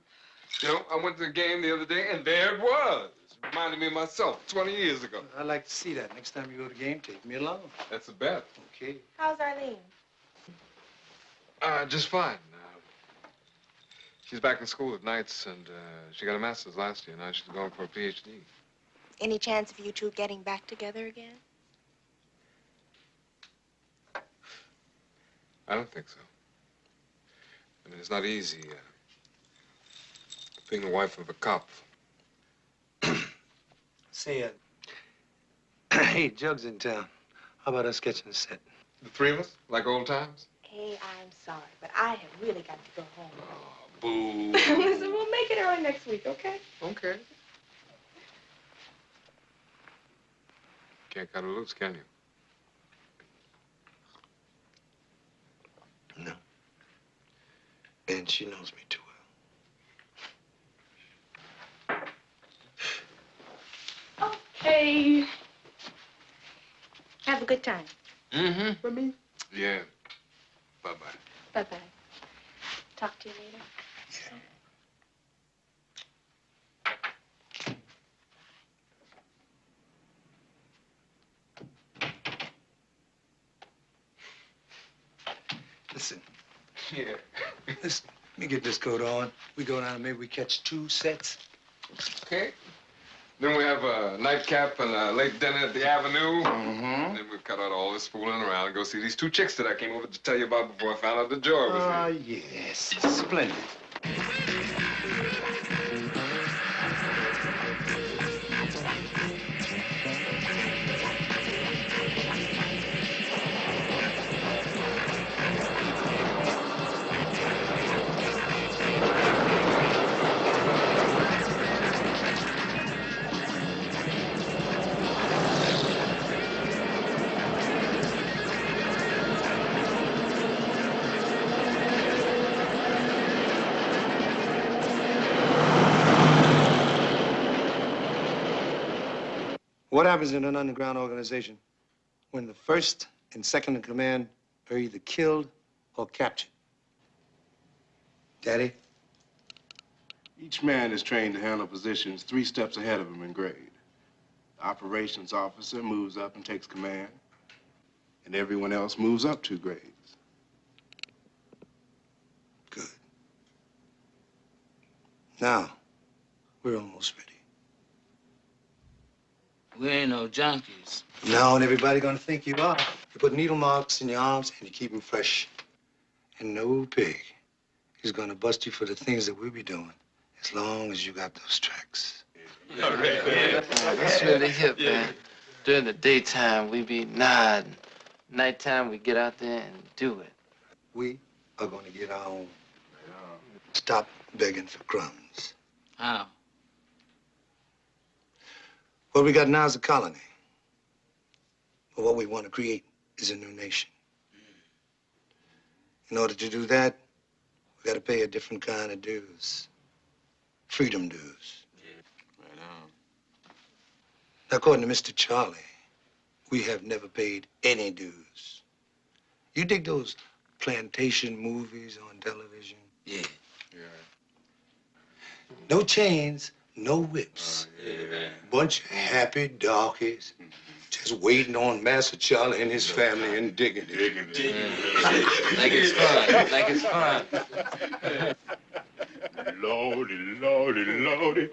You know, I went to the game the other day, and there it was. Reminded me of myself 20 years ago.
I'd like to see that. Next time you go to the game, take me along.
That's a bet.
Okay.
How's Arlene?
Just fine. She's back in school at nights, and she got a master's last year. Now she's going for a PhD.
Any chance of you two getting back together again?
I don't think so. I mean, it's not easy being the wife of a cop.
Say, hey, Jug's in town. How about us sketching the set?
The 3 of us? Like old times?
Hey, I'm sorry, but I have really got to go home.
Boo.
Listen, we'll make it early next week, okay?
Okay. Can't cut her loose, can you?
No. And she knows me too well.
Okay. Have a good time.
Mm-hmm.
For me?
Yeah. Bye-bye.
Bye-bye. Talk to you later.
Listen.
Yeah.
Listen, let me get this coat on. We go down and maybe we catch 2 sets.
Okay. Then we have a nightcap and a late dinner at the Avenue.
Mm-hmm.
Then we cut out all this fooling around and go see these 2 chicks that I came over to tell you about before I found out the Joy was here.
Yes. Splendid. What happens in an underground organization when the first and second in command are either killed or captured? Daddy? Each man is trained to handle positions 3 steps ahead of him in grade. The operations officer moves up and takes command, and everyone else moves up 2 grades.
Now, we're almost ready.
We ain't no junkies.
From now on, everybody gonna think you are. You put needle marks in your arms and you keep them fresh. And no pig is gonna bust you for the things that we'll be doing as long as you got those tracks.
That's really hip, man. During the daytime, we be nodding. Nighttime, we get out there and do it.
We are gonna get our own. Stop begging for crumbs.
How?
What we got now is a colony. But what we want to create is a new nation. In order to do that, we got to pay a different kind of dues. Freedom dues.
Right on.
Now, according to Mr. Charlie, we have never paid any dues. You dig those plantation movies on television? Yeah. No chains, no whips. Bunch of happy darkies just waiting on Master Charlie and his family and digging it.
Like it's fun. Like it's fun.
Lordy, Lordy, Lordy.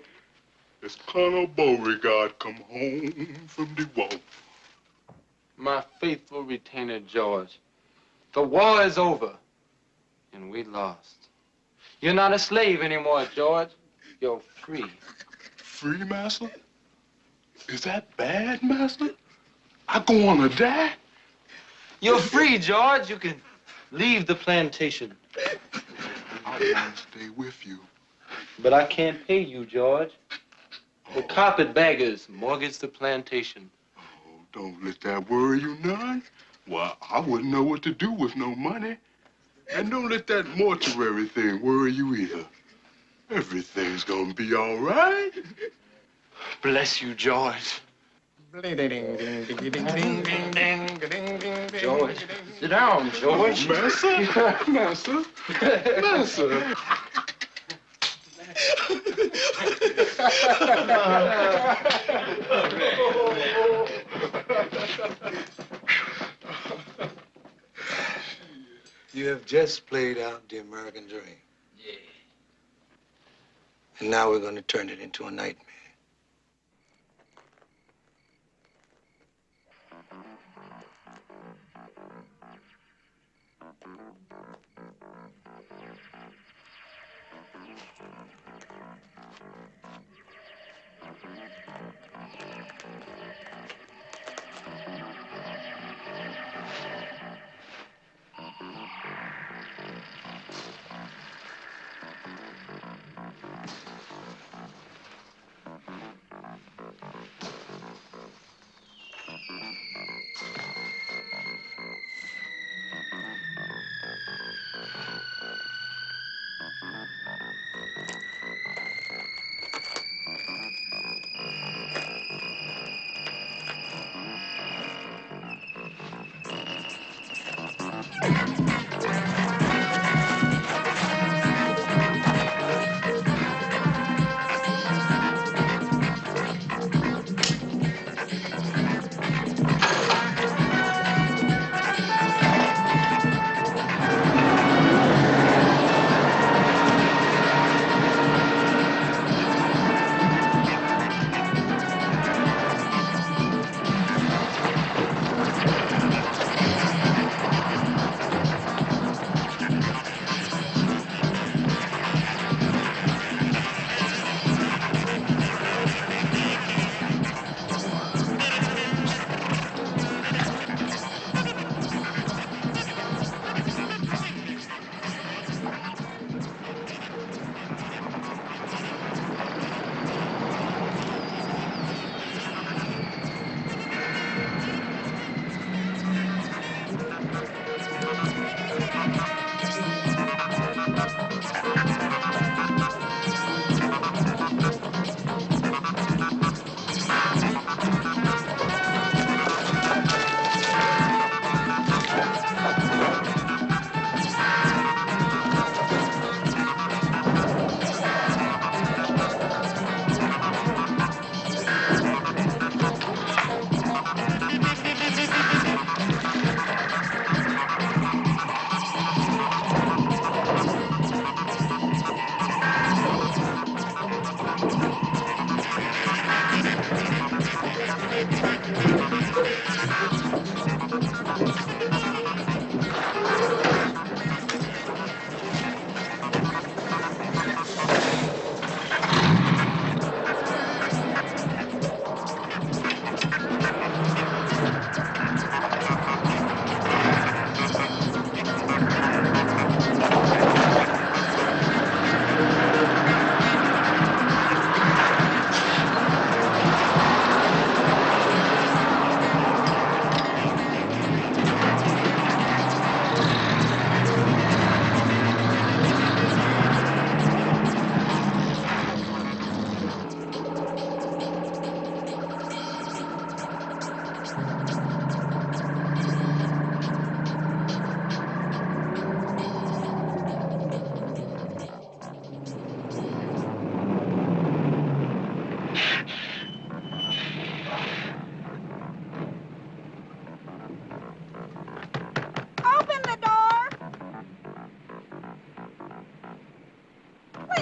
It's Colonel Beauregard come home from the war.
My faithful retainer, George. The war is over, and we lost. You're not a slave anymore, George. You're free.
Free, Master? Is that bad, Master? I gonna die?
You're free, George. You can leave the plantation.
I wanna stay with you.
But I can't pay you, George. The carpetbaggers mortgage the plantation.
Oh, don't let that worry you none. Well, I wouldn't know what to do with no money. And don't let that mortuary thing worry you either. Everything's gonna be all right.
Bless you, George. George, sit down, George.
Master, Master, Master.
You have just played out the American dream. Yeah. And now we're going to turn it into a nightmare.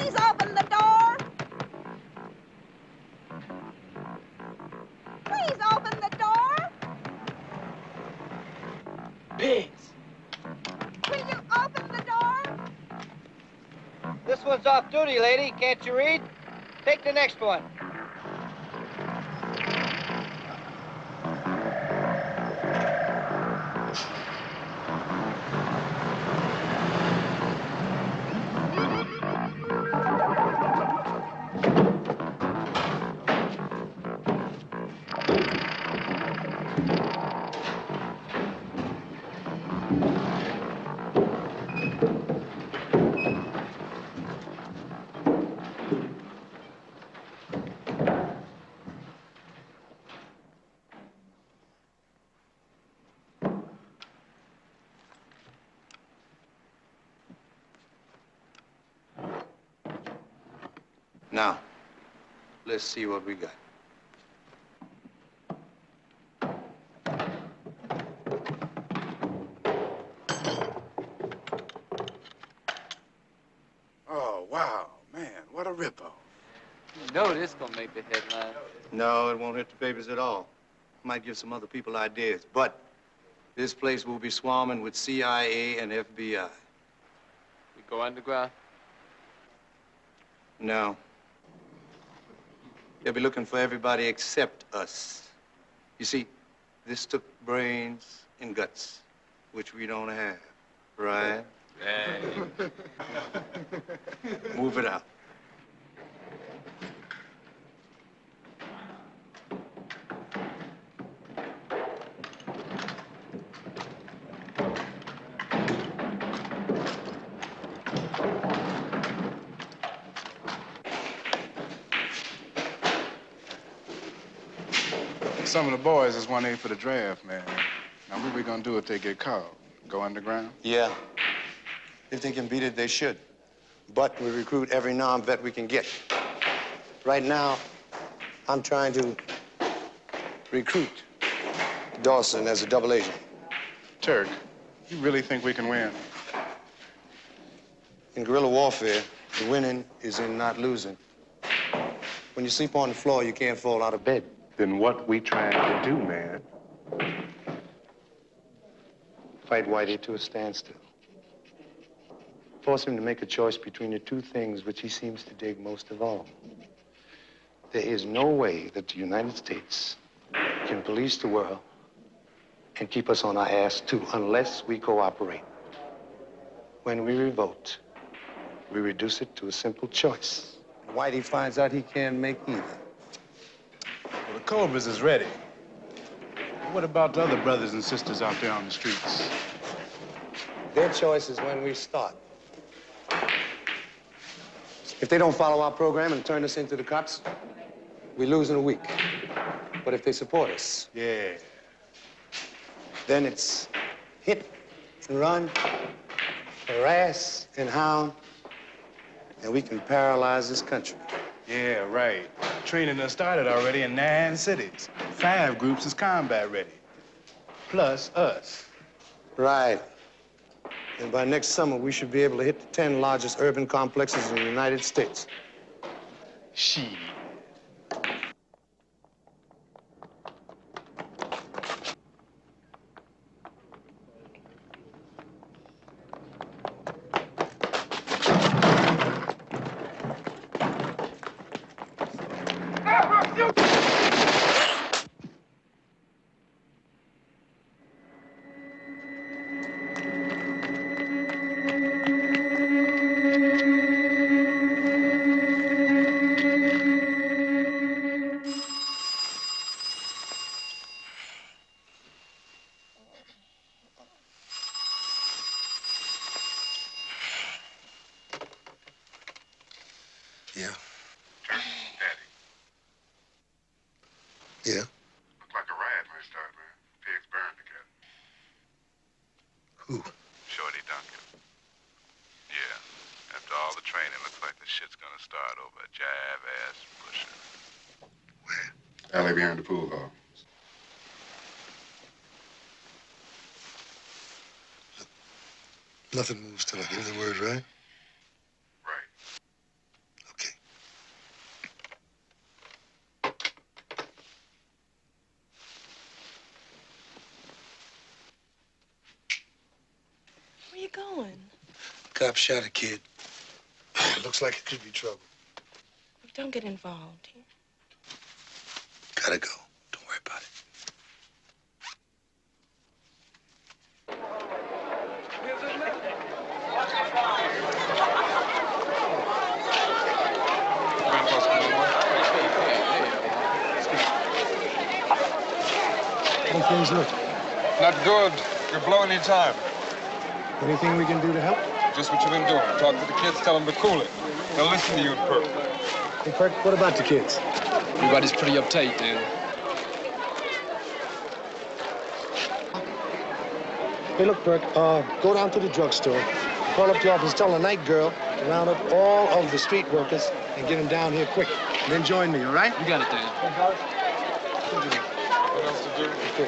Please open the door. Please open the door.
Pigs.
Will you open the door?
This one's off duty, lady. Can't you read? Take the next one.
Now, let's see what we got.
Oh, wow, man, what a rippo.
You know this gonna make the headline.
No, it won't hit the papers at all. Might give some other people ideas, but this place will be swarming with CIA and FBI.
We go underground?
No. They'll be looking for everybody except us. You see, this took brains and guts, which we don't have, right?
Hey.
Move it out.
Some of the boys is 1A for the draft, man. Now, what we gonna do if they get caught? Go underground?
Yeah. If they can beat it, they should. But we recruit every non-vet we can get. Right now, I'm trying to recruit Dawson as a double agent.
Turk, you really think we can win?
In guerrilla warfare, the winning is in not losing. When you sleep on the floor, you can't fall out of bed.
Then what we trying to do, man?
Fight Whitey to a standstill. Force him to make a choice between the two things which he seems to dig most of all. There is no way that the United States can police the world and keep us on our ass, too, unless we cooperate. When we revolt, we reduce it to a simple choice. Whitey finds out he can't make either.
Well, the Cobras is ready. What about the other brothers and sisters out there on the streets?
Their choice is when we start. If they don't follow our program and turn us into the cops, we lose in a week. But if they support us,
yeah,
then it's hit and run, harass and hound, and we can paralyze this country.
Yeah, right. Training has started already in 9 cities. 5 groups is combat ready. Plus us.
Right. And by next summer, we should be able to hit the 10 largest urban complexes in the United States.
Shit.
Yeah.
Daddy.
Yeah.
Looked like a riot when it started, man. Pigs burned together.
Who?
Shorty Duncan. Yeah. After all the training, looks like the shit's gonna start over a jive-ass pusher. Where? Alley behind the pool hall.
Nothing moves till I give the word, right?
Right.
cop shot a kid. Looks like it could be trouble.
Don't get involved here.
Gotta go. Don't worry about it.
How things look?
Not good. You're blowing your time.
Anything we can do to help?
Just what you've been doing. Talk to the kids, tell them to cool it. They'll listen to you and Perk.
Hey, Perk, what about the kids?
Everybody's pretty uptight, Dan.
Hey, look, Perk, go down to the drugstore, call up the office, tell the night girl to round up all of the street workers and get them down here quick. And then join me, all right?
You got it, Dan.
What else to do?
Okay.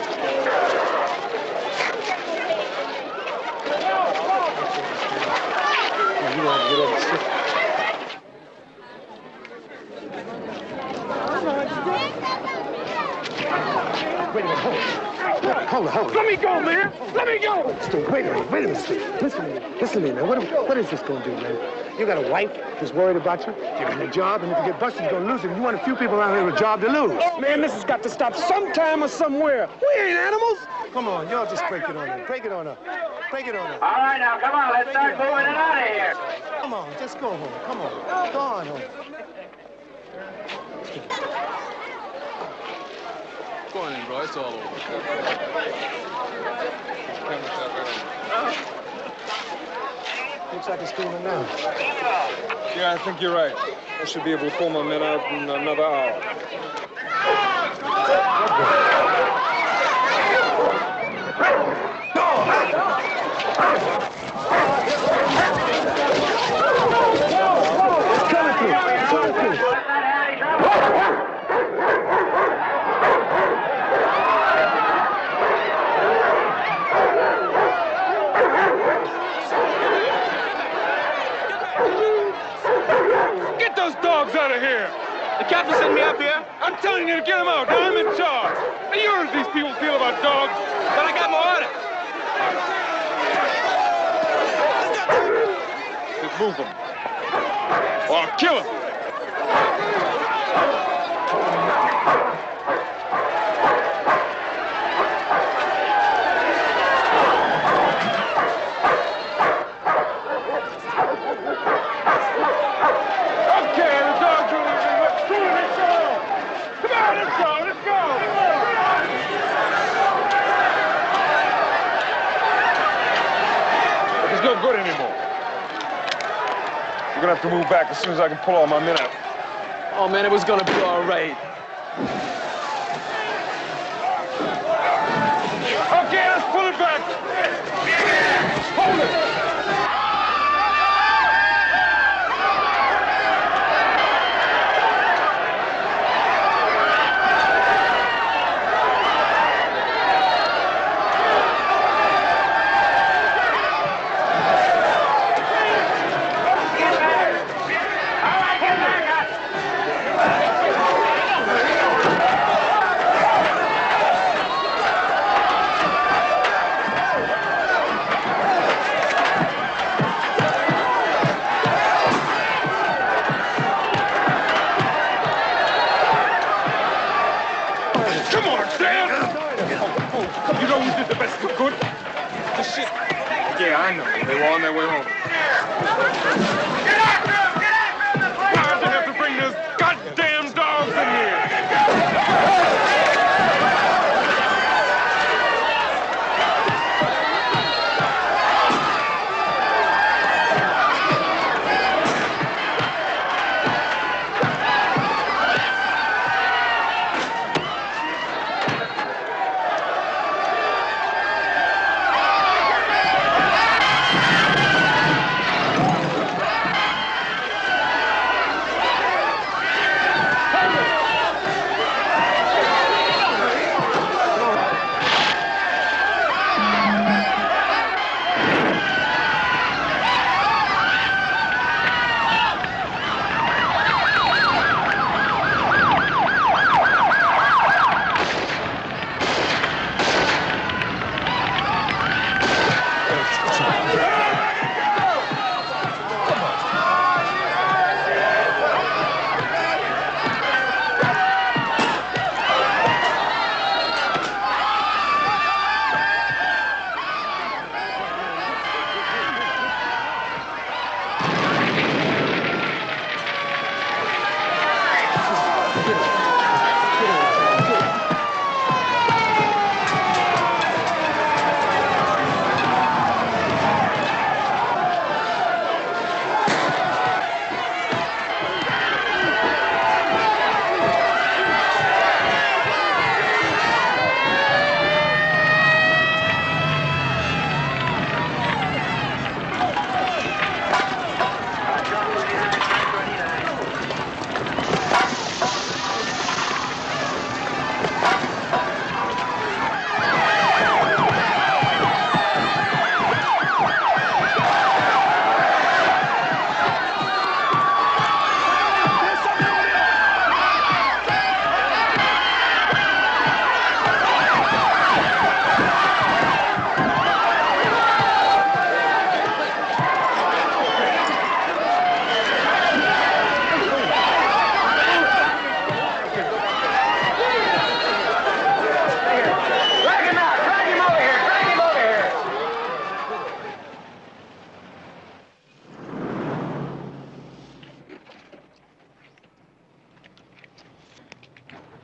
You don't have to get over the stick. Wait a minute, hold on.
Let me go, man. Let me go.
Steve, wait a minute, Steve. Listen to me, man. What is this gonna do, man? You got a wife who's worried about you. You got a job, and if you get busted, you're gonna lose it. You want a few people around here with a job to lose.
Man, this has got to stop sometime or somewhere. We ain't animals.
Come on, y'all just break it on up. Break it on up. Break it on up.
All right, now, come on. Let's start moving it out of here.
Come on, just go home. Come on. Go on home.
Go on in, bro. It's all over.
Looks like it's cooling down.
Yeah, I think you're right. I should be able to pull my men out in another hour.
Get those dogs out of here. The captain sent me up here. I'm telling you to get them out. Now I'm in charge. Now, you heard these people feel about dogs. But I got my orders.
Just move them. Or I'll kill them. No good anymore. We're gonna have to move back as soon as I can pull all my men out.
Oh, man, it was gonna be all right.
Okay, let's pull it back. Hold it. You know we did the best we could. This shit. Yeah, I know. They were on their way home. Get after him! Get after him! Why'd you have to bring those goddamn dogs in here?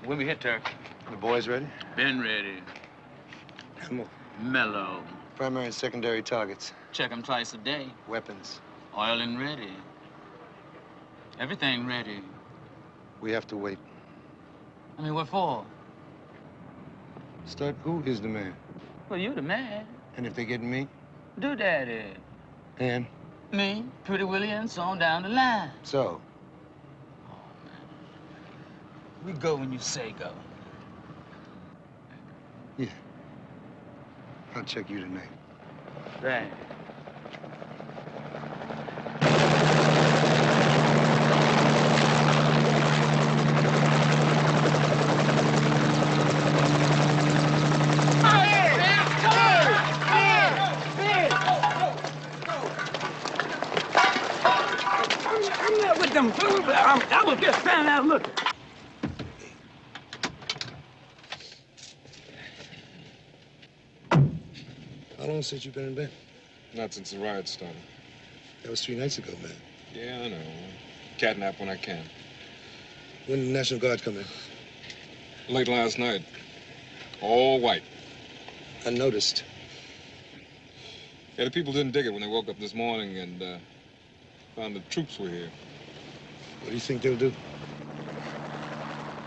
When we hit, Turk?
The boys ready?
Been ready.
Come on.
Mellow.
Primary and secondary targets.
Check them twice a day.
Weapons.
Oil and ready. Everything ready.
We have to wait.
I mean, what for?
Start, who is the man?
Well, you the man.
And if they get me?
Do daddy.
And?
Me, Pretty Willie, and so on down the line.
So?
We go when you say go.
Yeah. I'll check you tonight.
Right.
I'm not with them. I was just standing out looking.
How long since you've been in bed?
Not since the riot started.
That was 3 nights ago, man.
Yeah, I know. Catnap when I can.
When did the National Guard come in?
Late last night. All white.
I noticed.
Yeah, the people didn't dig it when they woke up this morning and found the troops were here.
What do you think they'll do?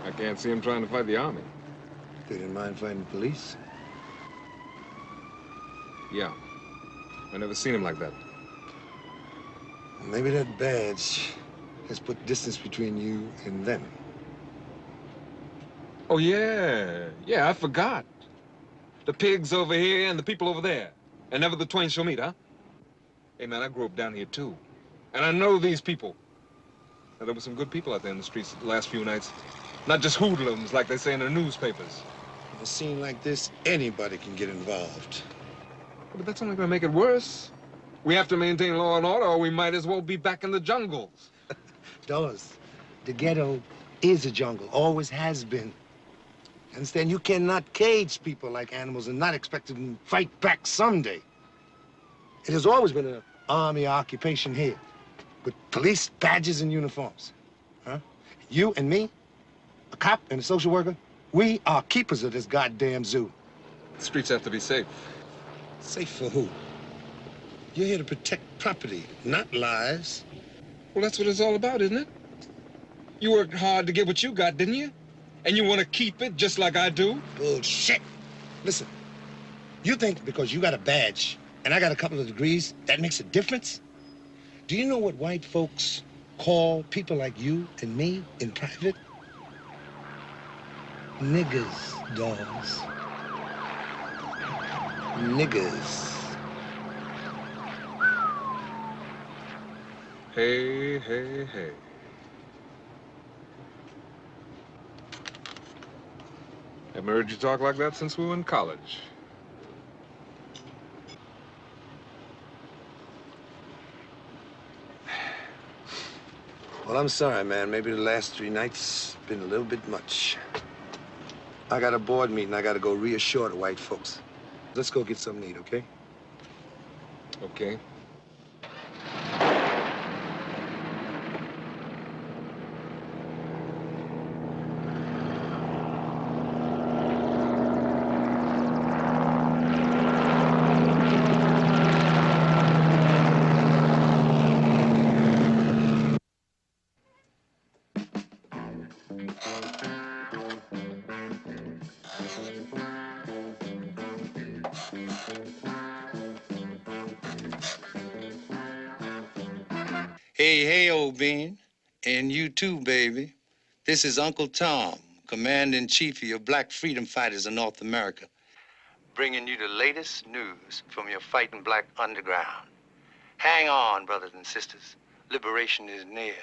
I can't see them trying to fight the army.
They didn't mind fighting the police?
Yeah. I never seen him like that.
Maybe that badge has put distance between you and them.
Oh, yeah. Yeah, I forgot. The pigs over here and the people over there. And never the twain shall meet, huh? Hey, man, I grew up down here, too. And I know these people. Now, there were some good people out there in the streets the last few nights. Not just hoodlums, like they say in the newspapers.
In a scene like this, anybody can get involved.
But that's only gonna make it worse. We have to maintain law and order, or we might as well be back in the jungles.
Dollars, the ghetto is a jungle, always has been. Understand? You cannot cage people like animals and not expect them to fight back someday. It has always been an army occupation here, with police badges and uniforms. Huh? You and me, a cop and a social worker, we are keepers of this goddamn zoo.
The streets have to be safe.
Safe for who? You're here to protect property, not lives.
Well, that's what it's all about, isn't it? You worked hard to get what you got, didn't you? And you want to keep it just like I do?
Bullshit. Listen, you think because you got a badge and I got a couple of degrees, that makes a difference? Do you know what white folks call people like you and me in private? Niggers, dolls. Niggers.
Hey, hey, hey. Haven't heard you talk like that since we were in college.
Well, I'm sorry, man. Maybe the last 3 nights been a little bit much. I got a board meeting. I got to go reassure the white folks. Let's go get something to eat, okay?
Okay.
Hey, hey, old bean. And you too, baby. This is Uncle Tom, Commander-in-Chief of your Black Freedom Fighters of North America, bringing you the latest news from your fighting black underground. Hang on, brothers and sisters. Liberation is near.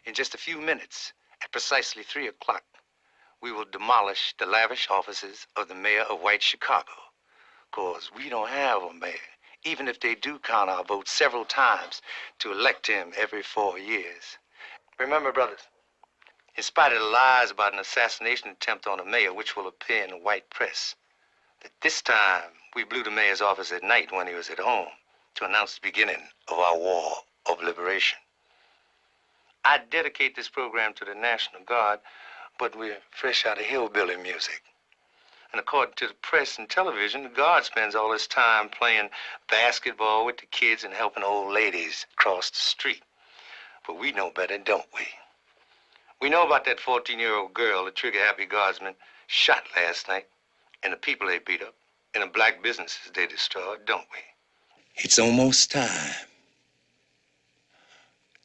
In just a few minutes, at precisely 3 o'clock, we will demolish the lavish offices of the mayor of White Chicago. 'Cause we don't have a mayor, even if they do count our votes several times to elect him every 4 years. Remember, brothers, in spite of the lies about an assassination attempt on a mayor, which will appear in the white press, that this time we blew the mayor's office at night when he was at home to announce the beginning of our war of liberation. I dedicate this program to the National Guard but we're fresh out of hillbilly music. And according to the press and television, the guard spends all his time playing basketball with the kids and helping old ladies cross the street. But we know better, don't we? We know about that 14-year-old girl the trigger-happy guardsmen shot last night, and the people they beat up, and the black businesses they destroyed, don't we? It's almost time.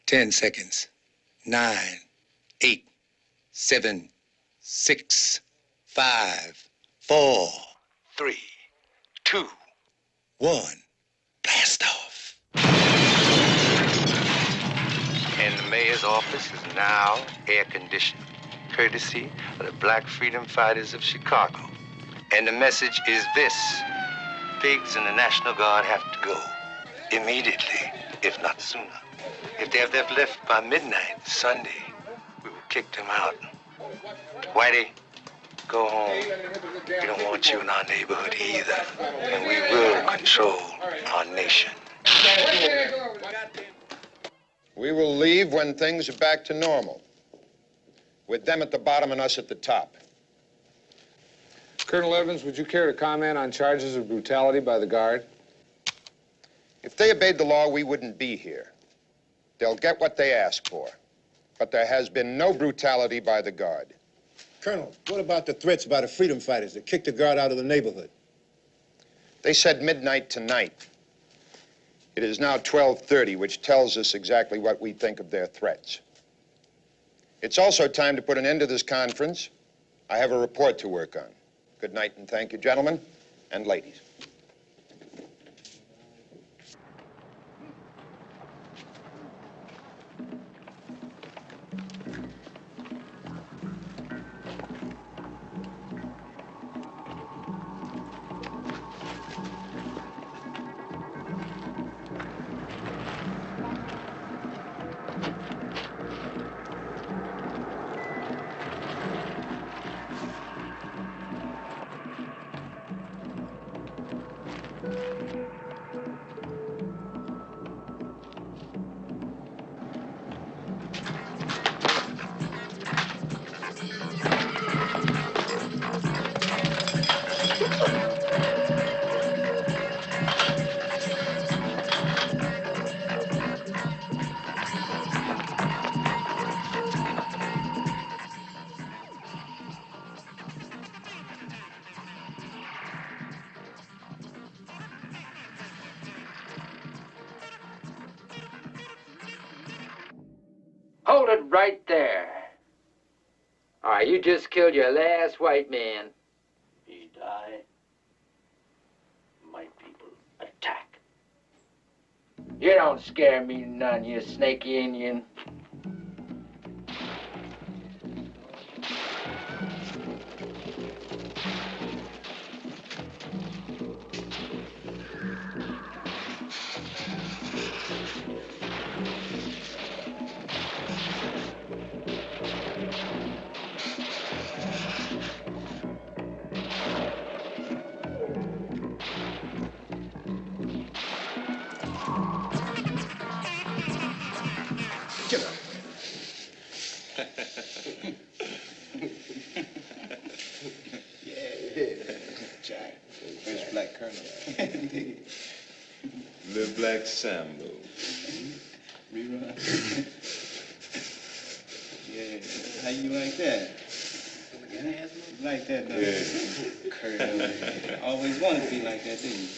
10 seconds. 9, 8, 7, 6, 5, 4, 3, 2, 1. Blast off. And the mayor's office is now air-conditioned, courtesy of the Black Freedom Fighters of Chicago. And the message is this: pigs and the National Guard have to go immediately, if not sooner. If they have left by midnight Sunday, we will kick them out. Whitey, go home. We don't want you in our neighborhood either. And we will control our nation.
We will leave when things are back to normal, with them at the bottom and us at the top.
Colonel Evans, would you care to comment on charges of brutality by the Guard?
If they obeyed the law, we wouldn't be here. They'll get what they ask for. But there has been no brutality by the Guard.
Colonel, what about the threats by the freedom fighters that kicked the Guard out of the neighborhood?
They said midnight tonight. It is now 12:30, which tells us exactly what we think of their threats. It's also time to put an end to this conference. I have a report to work on. Good night and thank you, gentlemen and ladies.
Hold it right there. All right, you just killed your last white man.
He died. My people attack.
You don't scare me none, you snaky Indian.
First black colonel.
Le Black Sambo.
Rerun. Yeah, how you like that? You like that, don't you? Colonel. Always wanted to be like that, didn't you?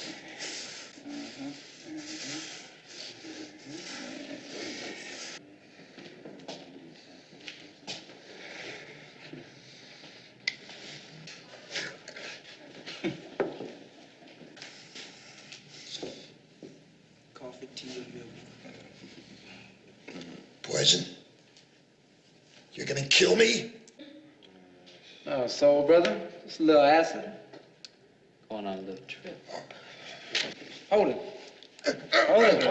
Coffee, tea, or milk? Poison? You're gonna kill me?
Oh, soul brother, just a little acid. Going on a little trip. Hold it. Hold it.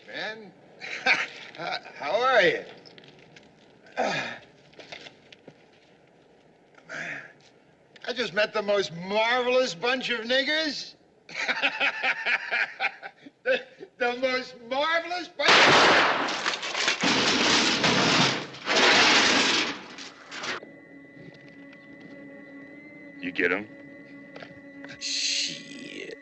Man, how are you? I just met the most marvelous bunch of niggers. the most marvelous bunch.
You get him?
Shit.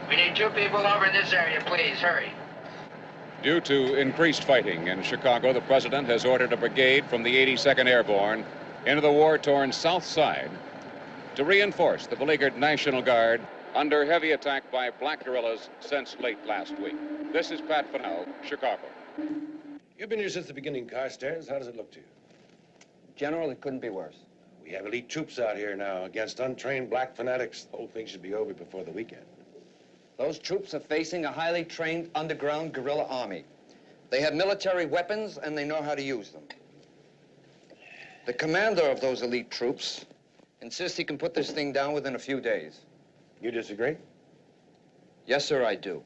We need 2 people over in this area, please. Hurry.
Due to increased fighting in Chicago, the president has ordered a brigade from the 82nd Airborne into the war-torn South Side to reinforce the beleaguered National Guard under heavy attack by black guerrillas since late last week. This is Pat Fennell, Chicago.
You've been here since the beginning, Carstairs. How does it look to you?
General, it couldn't be worse.
We have elite troops out here now against untrained black fanatics. The whole thing should be over before the weekend.
Those troops are facing a highly trained underground guerrilla army. They have military weapons and they know how to use them. The commander of those elite troops insists he can put this thing down within a few days.
You disagree?
Yes, sir, I do.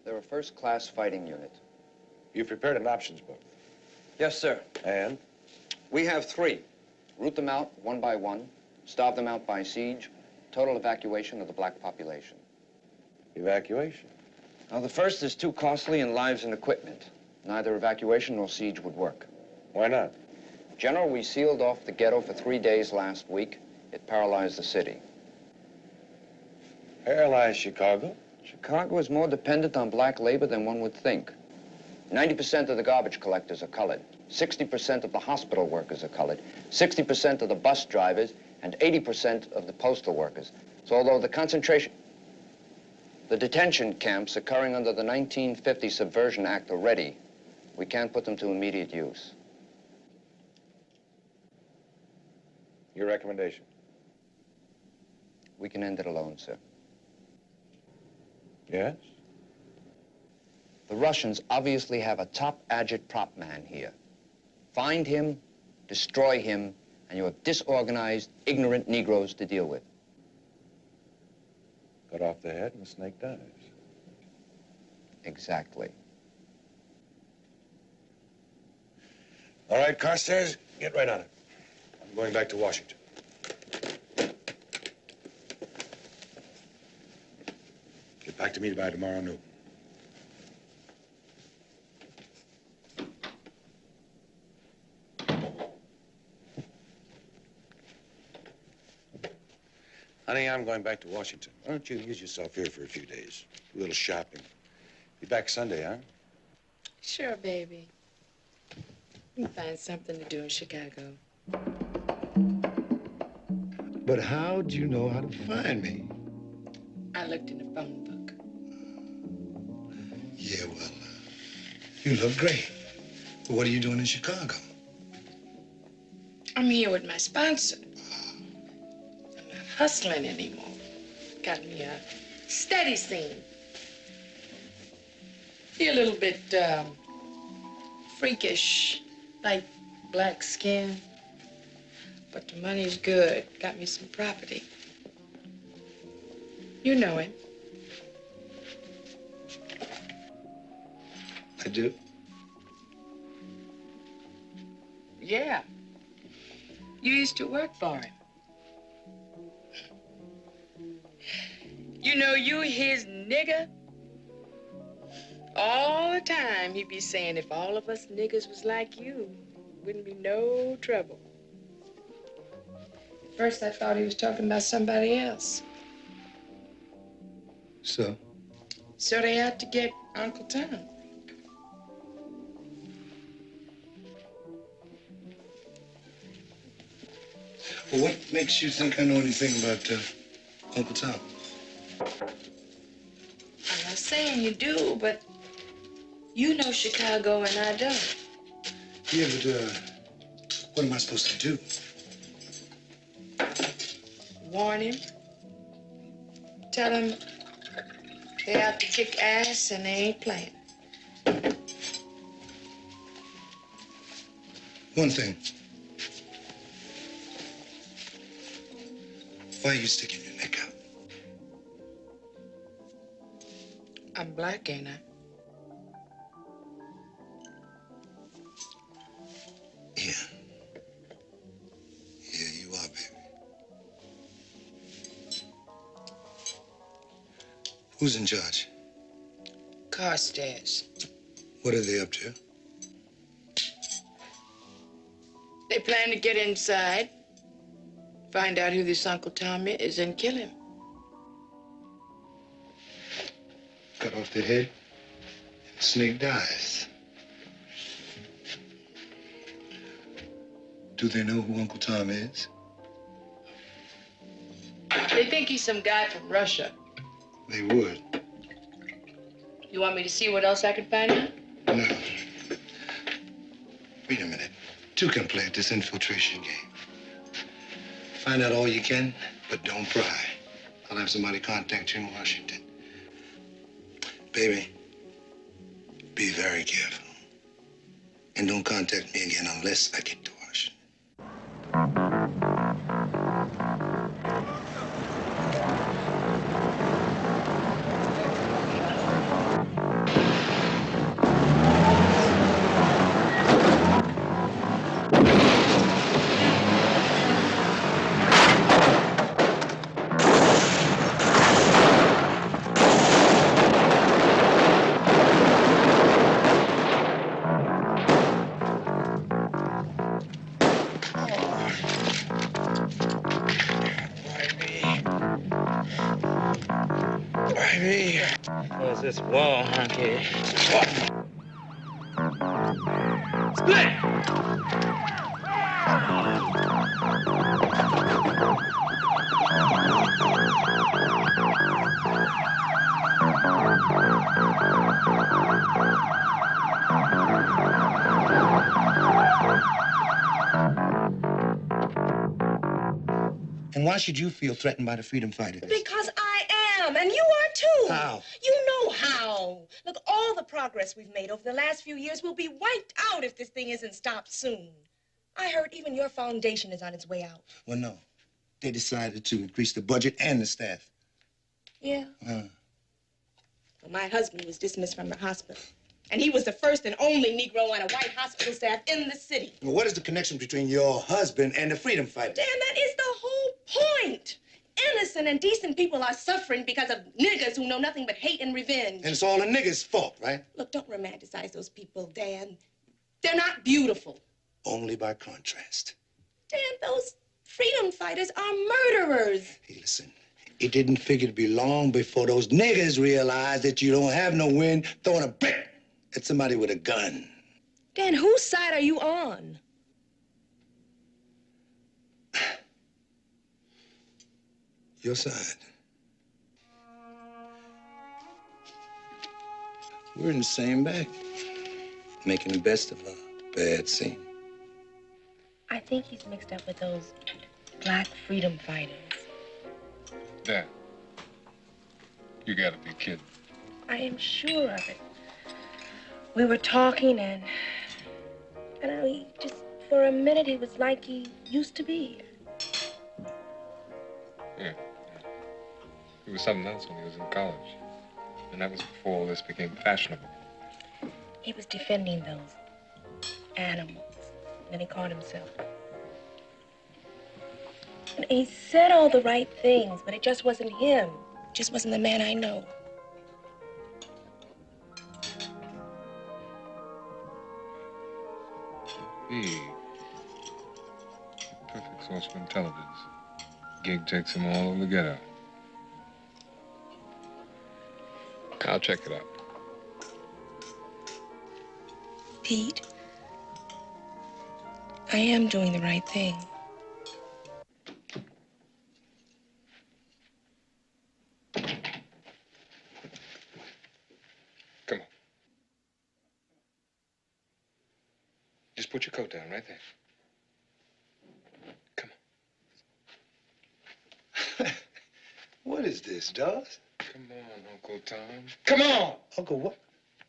They're a first-class fighting unit.
You've prepared an options book.
Yes, sir.
And?
We have 3. Root them out one by one, starve them out by siege, total evacuation of the black population.
Evacuation?
Now, the first is too costly in lives and equipment. Neither evacuation nor siege would work.
Why not?
General, we sealed off the ghetto for 3 days last week. It paralyzed the city.
Paralyzed Chicago?
Chicago is more dependent on black labor than one would think. 90% of the garbage collectors are colored. 60% of the hospital workers are colored. 60% of the bus drivers and 80% of the postal workers. So although the detention camps occurring under the 1950 Subversion Act are ready, we can't put them to immediate use.
Your recommendation?
We can end it alone, sir.
Yes?
The Russians obviously have a top agitprop man here. Find him, destroy him, and you have disorganized, ignorant Negroes to deal with.
Cut off the head and the snake dies.
Exactly.
All right, Carstairs, get right on it. I'm going back to Washington. Get back to me by tomorrow noon. Honey, I'm going back to Washington. Why don't you amuse yourself here for a few days? Do a little shopping. Be back Sunday, huh?
Sure, baby. We can find something to do in Chicago.
But how'd you know how to find me?
I looked in the phone book.
Yeah, well, you look great. But what are you doing in Chicago?
I'm here with my sponsor. I'm not hustling anymore. Got me a steady scene. Be a little bit, freakish, like black skin. But the money's good. Got me some property. You know him.
I do.
Yeah. You used to work for him. You know you his nigger? All the time he'd be saying if all of us niggers was like you, wouldn't be no trouble. At first I thought he was talking about somebody else.
So?
So they had to get Uncle Tom.
Well, what makes you think I know anything about Uncle Tom?
I'm not saying you do, but you know Chicago and I don't.
Yeah, but what am I supposed to do?
Warn him. Tell him they have to kick ass and they ain't playing.
One thing. Why are you sticking your neck out?
I'm black, ain't I?
Yeah. Yeah, you are, baby. Who's in charge?
Carstairs.
What are they up to?
They plan to get inside, find out who this Uncle Tom is, and kill him.
Cut off the head, and the snake dies. Do they know who Uncle Tom is?
They think he's some guy from Russia.
They would.
You want me to see what else I can find out?
No. Wait a minute. Two can play at this infiltration game. Find out all you can, but don't pry. I'll have somebody contact you in Washington. Baby, be very careful. And don't contact me again unless I get to Washington.
What's this wall, hunky?
And why should you feel threatened by the freedom fighters?
Because I am, and you are too.
How?
You know how. Look, all the progress we've made over the last few years will be wiped out if this thing isn't stopped soon. I heard even your foundation is on its way out.
Well, no. They decided to increase the budget and the staff.
Yeah? Well, my husband was dismissed from the hospital. And he was the first and only Negro on a white hospital staff in the city.
Well, what is the connection between your husband and the freedom fighters?
Dan, that is the whole point. Innocent and decent people are suffering because of niggers who know nothing but hate and revenge.
And it's all the niggers' fault, right?
Look, don't romanticize those people, Dan. They're not beautiful.
Only by contrast.
Dan, those freedom fighters are murderers.
Hey, listen. It didn't figure to be long before those niggers realized that you don't have no wind throwing a brick at somebody with a gun.
Dan, whose side are you on?
Your side. We're in the same bag, making the best of a bad scene.
I think he's mixed up with those black freedom fighters.
Dad, you gotta be kidding.
I am sure of it. We were talking and he just, for a minute, he was like he used to be.
Yeah. He was something else when he was in college. And that was before all this became fashionable.
He was defending those animals. And then he caught himself. And he said all the right things, but it just wasn't him. It just wasn't the man I know.
Hey. Perfect source for intelligence. Gig takes him all over the ghetto. I'll check it out.
Pete, I am doing the right thing.
Come on. Just put your coat down right there.
What is this, Dawes?
Come on, Uncle Tom. Come on!
Uncle what?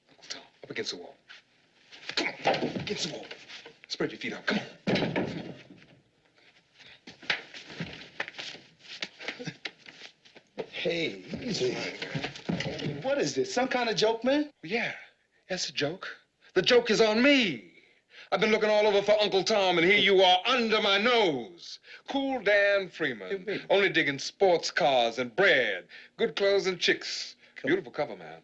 Uncle Tom, up against the wall. Come on, against the wall. Spread your feet out. Come on.
Hey, easy. What is this? Some kind of joke, man?
Yeah, that's a joke. The joke is on me. I've been looking all over for Uncle Tom, and here you are under my nose. Cool Dan Freeman. Only digging sports cars and bread, good clothes and chicks. Beautiful cover, man.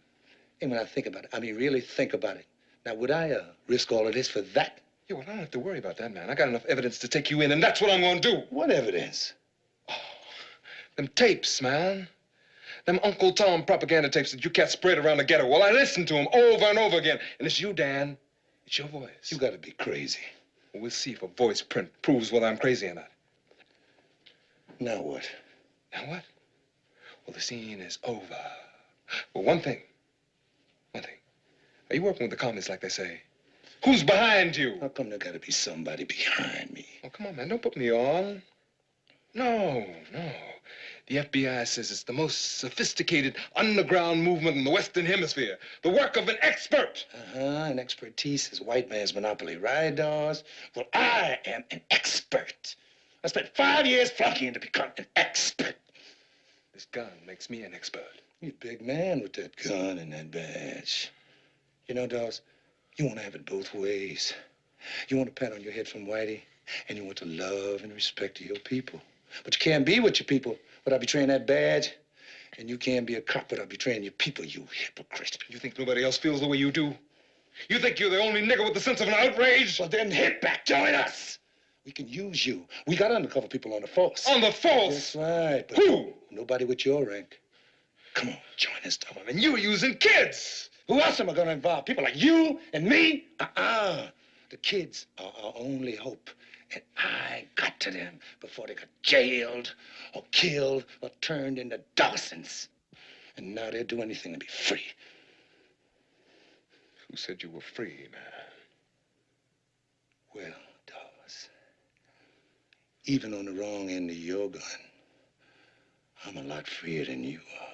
And when I think about it, I mean, really think about it. Now, would I risk all of this for that?
Yeah, well, I don't have to worry about that, man. I got enough evidence to take you in, and that's what I'm gonna do.
What evidence?
Oh, them tapes, man. Them Uncle Tom propaganda tapes that you cats spread around the ghetto. Well, I listened to them over and over again. And it's you, Dan. It's your voice.
You gotta be crazy.
Well, we'll see if a voice print proves whether I'm crazy or not.
Now what?
Now what? Well, the scene is over. Well, one thing. Are you working with the communists like they say? Who's behind you?
How come there gotta be somebody behind me?
Oh, come on, man. Don't put me on. No. The FBI says it's the most sophisticated underground movement in the Western Hemisphere. The work of an expert.
And expertise is white man's monopoly, right, Dawes? Well, I am an expert. I spent 5 years flunking to become an expert.
This gun makes me an expert.
You big man with that gun and that badge. You know, Dawes, you want to have it both ways. You want a pat on your head from Whitey, and you want to love and respect your people. But you can't be with your people without betraying that badge. And you can't be a cop without betraying your people, you hypocrite.
You think nobody else feels the way you do? You think you're the only nigger with the sense of an outrage?
Well, then hit back, join us. We can use you. We got undercover people on the force.
On the force?
That's right. But
who?
Nobody with your rank. Come on, join us, Tom.
And you're using kids.
Who else am I going to involve? People like you and me? The kids are our only hope. And I got to them before they got jailed or killed or turned into Dawsons. And now they'll do anything to be free.
Who said you were free, man?
Well, Dawes, even on the wrong end of your gun, I'm a lot freer than you are.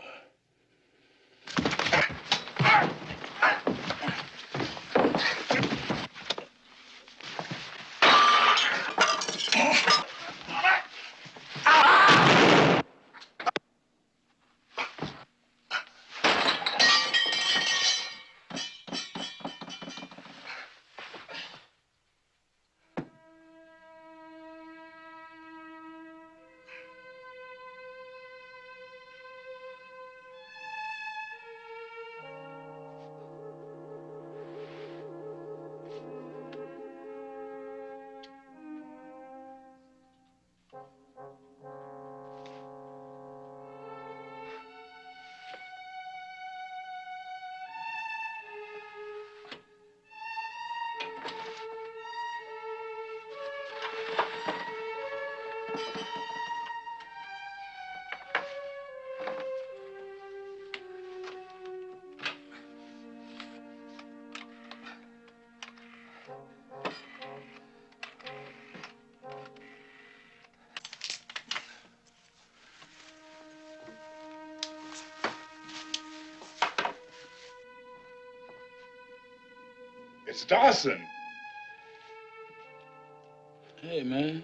It's Dawson.
Hey, man.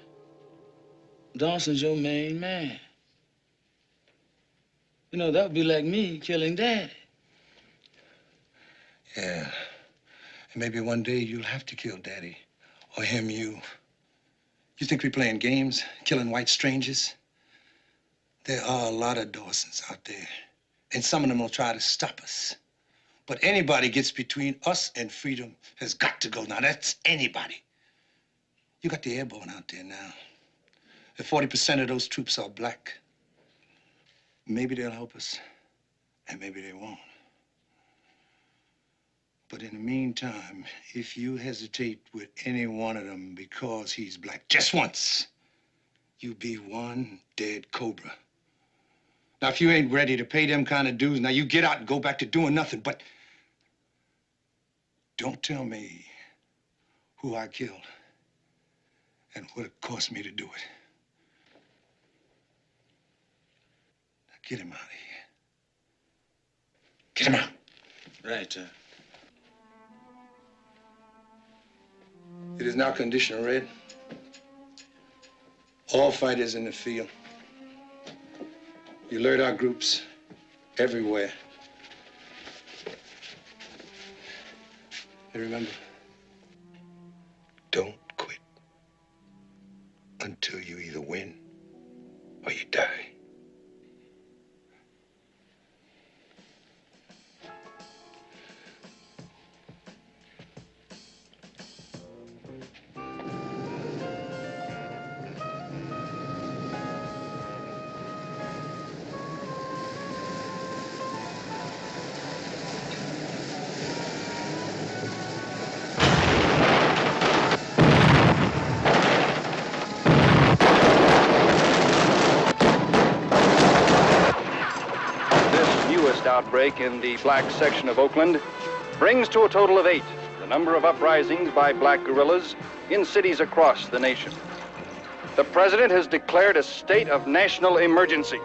Dawson's your main man. You know, that would be like me killing Daddy.
Yeah. And maybe one day you'll have to kill Daddy, or him you. You think we're playing games, killing white strangers? There are a lot of Dawsons out there, and some of them will try to stop us. But anybody gets between us and freedom has got to go. Now, that's anybody. You got the airborne out there now. If 40% of those troops are black, maybe they'll help us, and maybe they won't. But in the meantime, if you hesitate with any one of them because he's black just once, you be one dead cobra. Now, if you ain't ready to pay them kind of dues, now you get out and go back to doing nothing, but don't tell me who I killed and what it cost me to do it. Now, get him out of here. Get him out.
Right,
It is now condition red. All fighters in the field. You alert our groups everywhere. And remember, don't quit until you either win or you die.
Outbreak in the black section of Oakland brings to a total of 8 the number of uprisings by black guerrillas in cities across the nation. The president has declared a state of national emergency.